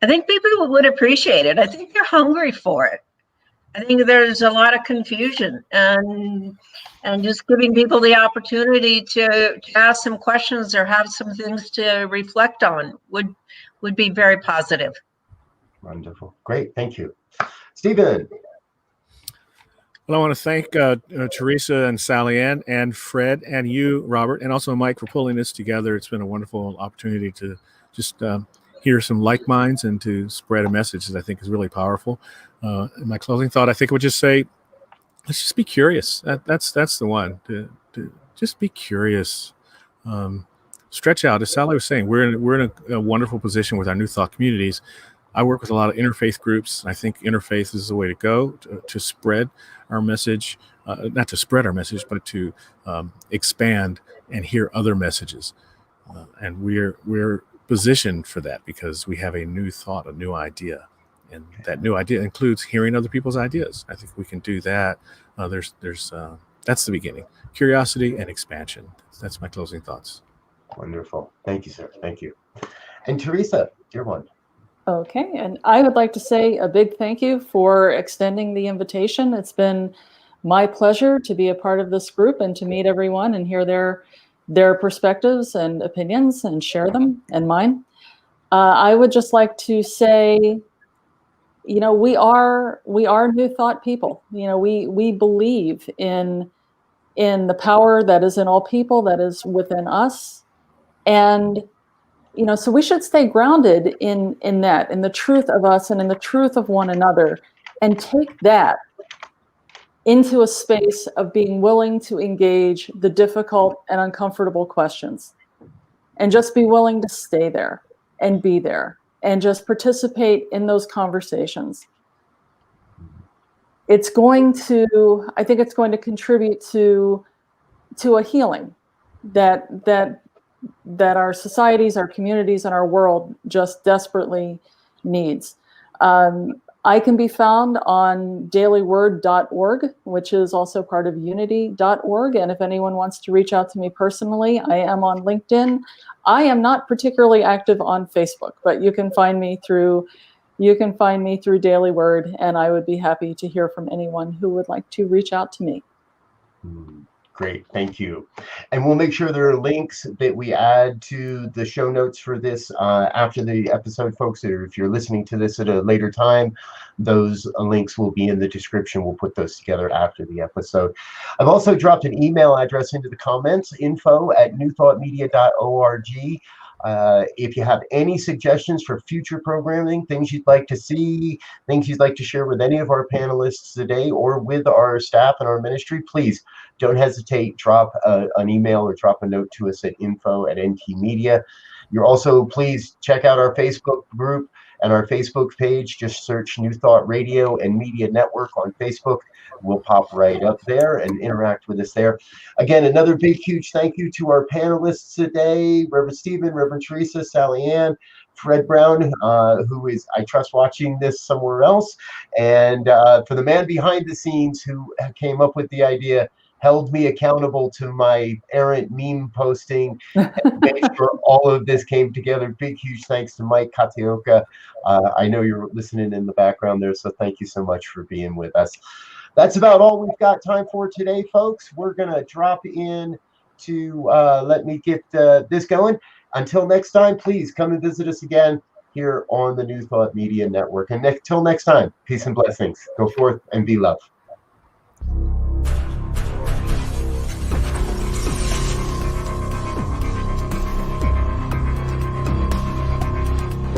I think people would appreciate it. I think they're hungry for it. I think there's a lot of confusion, and just giving people the opportunity to ask some questions or have some things to reflect on would be very positive. Wonderful. Great. Thank you. Stephen. Well, I want to thank Teresa and Sally Ann and Fred and you, Robert, and also Mike for pulling this together. It's been a wonderful opportunity to just hear some like minds and to spread a message that I think is really powerful. In my closing thought, I think I would just say, let's just be curious. That's the one. To just be curious. Stretch out. As Sally was saying, we're in a wonderful position with our New Thought communities. I work with a lot of interfaith groups. I think interfaith is the way to go to spread our message, not to spread our message, but to expand and hear other messages. And we're positioned for that because we have a new thought, a new idea. And that new idea includes hearing other people's ideas. I think we can do that. That's the beginning. Curiosity and expansion. That's my closing thoughts. Wonderful. Thank you, sir. Thank you. And Teresa, dear one. Okay, and I would like to say a big thank you for extending the invitation. It's been my pleasure to be a part of this group and to meet everyone and hear their perspectives and opinions and share them and mine. I would just like to say, you know, we are New Thought people. You know, we believe in the power that is in all people, that is within us, and you know, so we should stay grounded in that, in the truth of us and in the truth of one another, and take that into a space of being willing to engage the difficult and uncomfortable questions, and just be willing to stay there and be there and just participate in those conversations. I think it's going to contribute to a healing that our societies, our communities, and our world just desperately needs. I can be found on dailyword.org, which is also part of unity.org. And if anyone wants to reach out to me personally, I am on LinkedIn. I am not particularly active on Facebook, but you can find me through Daily Word, and I would be happy to hear from anyone who would like to reach out to me. Great, thank you. And we'll make sure there are links that we add to the show notes for this after the episode, folks. Or if you're listening to this at a later time, those links will be in the description. We'll put those together after the episode. I've also dropped an email address into the comments, info@newthoughtmedia.org. If you have any suggestions for future programming, things you'd like to see, things you'd like to share with any of our panelists today or with our staff and our ministry, please don't hesitate. Drop an email or drop a note to us at info@ntmedia. You're also, please check out our Facebook group and our Facebook page. Just search New Thought Radio and Media Network on Facebook. We'll pop right up there and interact with us there. Again, another big, huge thank you to our panelists today, Reverend Stephen, Reverend Teresa, Sally Ann, Fred Brown, who is, I trust, watching this somewhere else, and for the man behind the scenes who came up with the idea, held me accountable to my errant meme posting, and made sure all of this came together. Big, huge thanks to Mike Kataoka. I know you're listening in the background there, so thank you so much for being with us. That's about all we've got time for today, folks. We're going to drop in to let me get this going. Until next time, please come and visit us again here on the New Thought Media Network. And until next time, peace and blessings. Go forth and be love.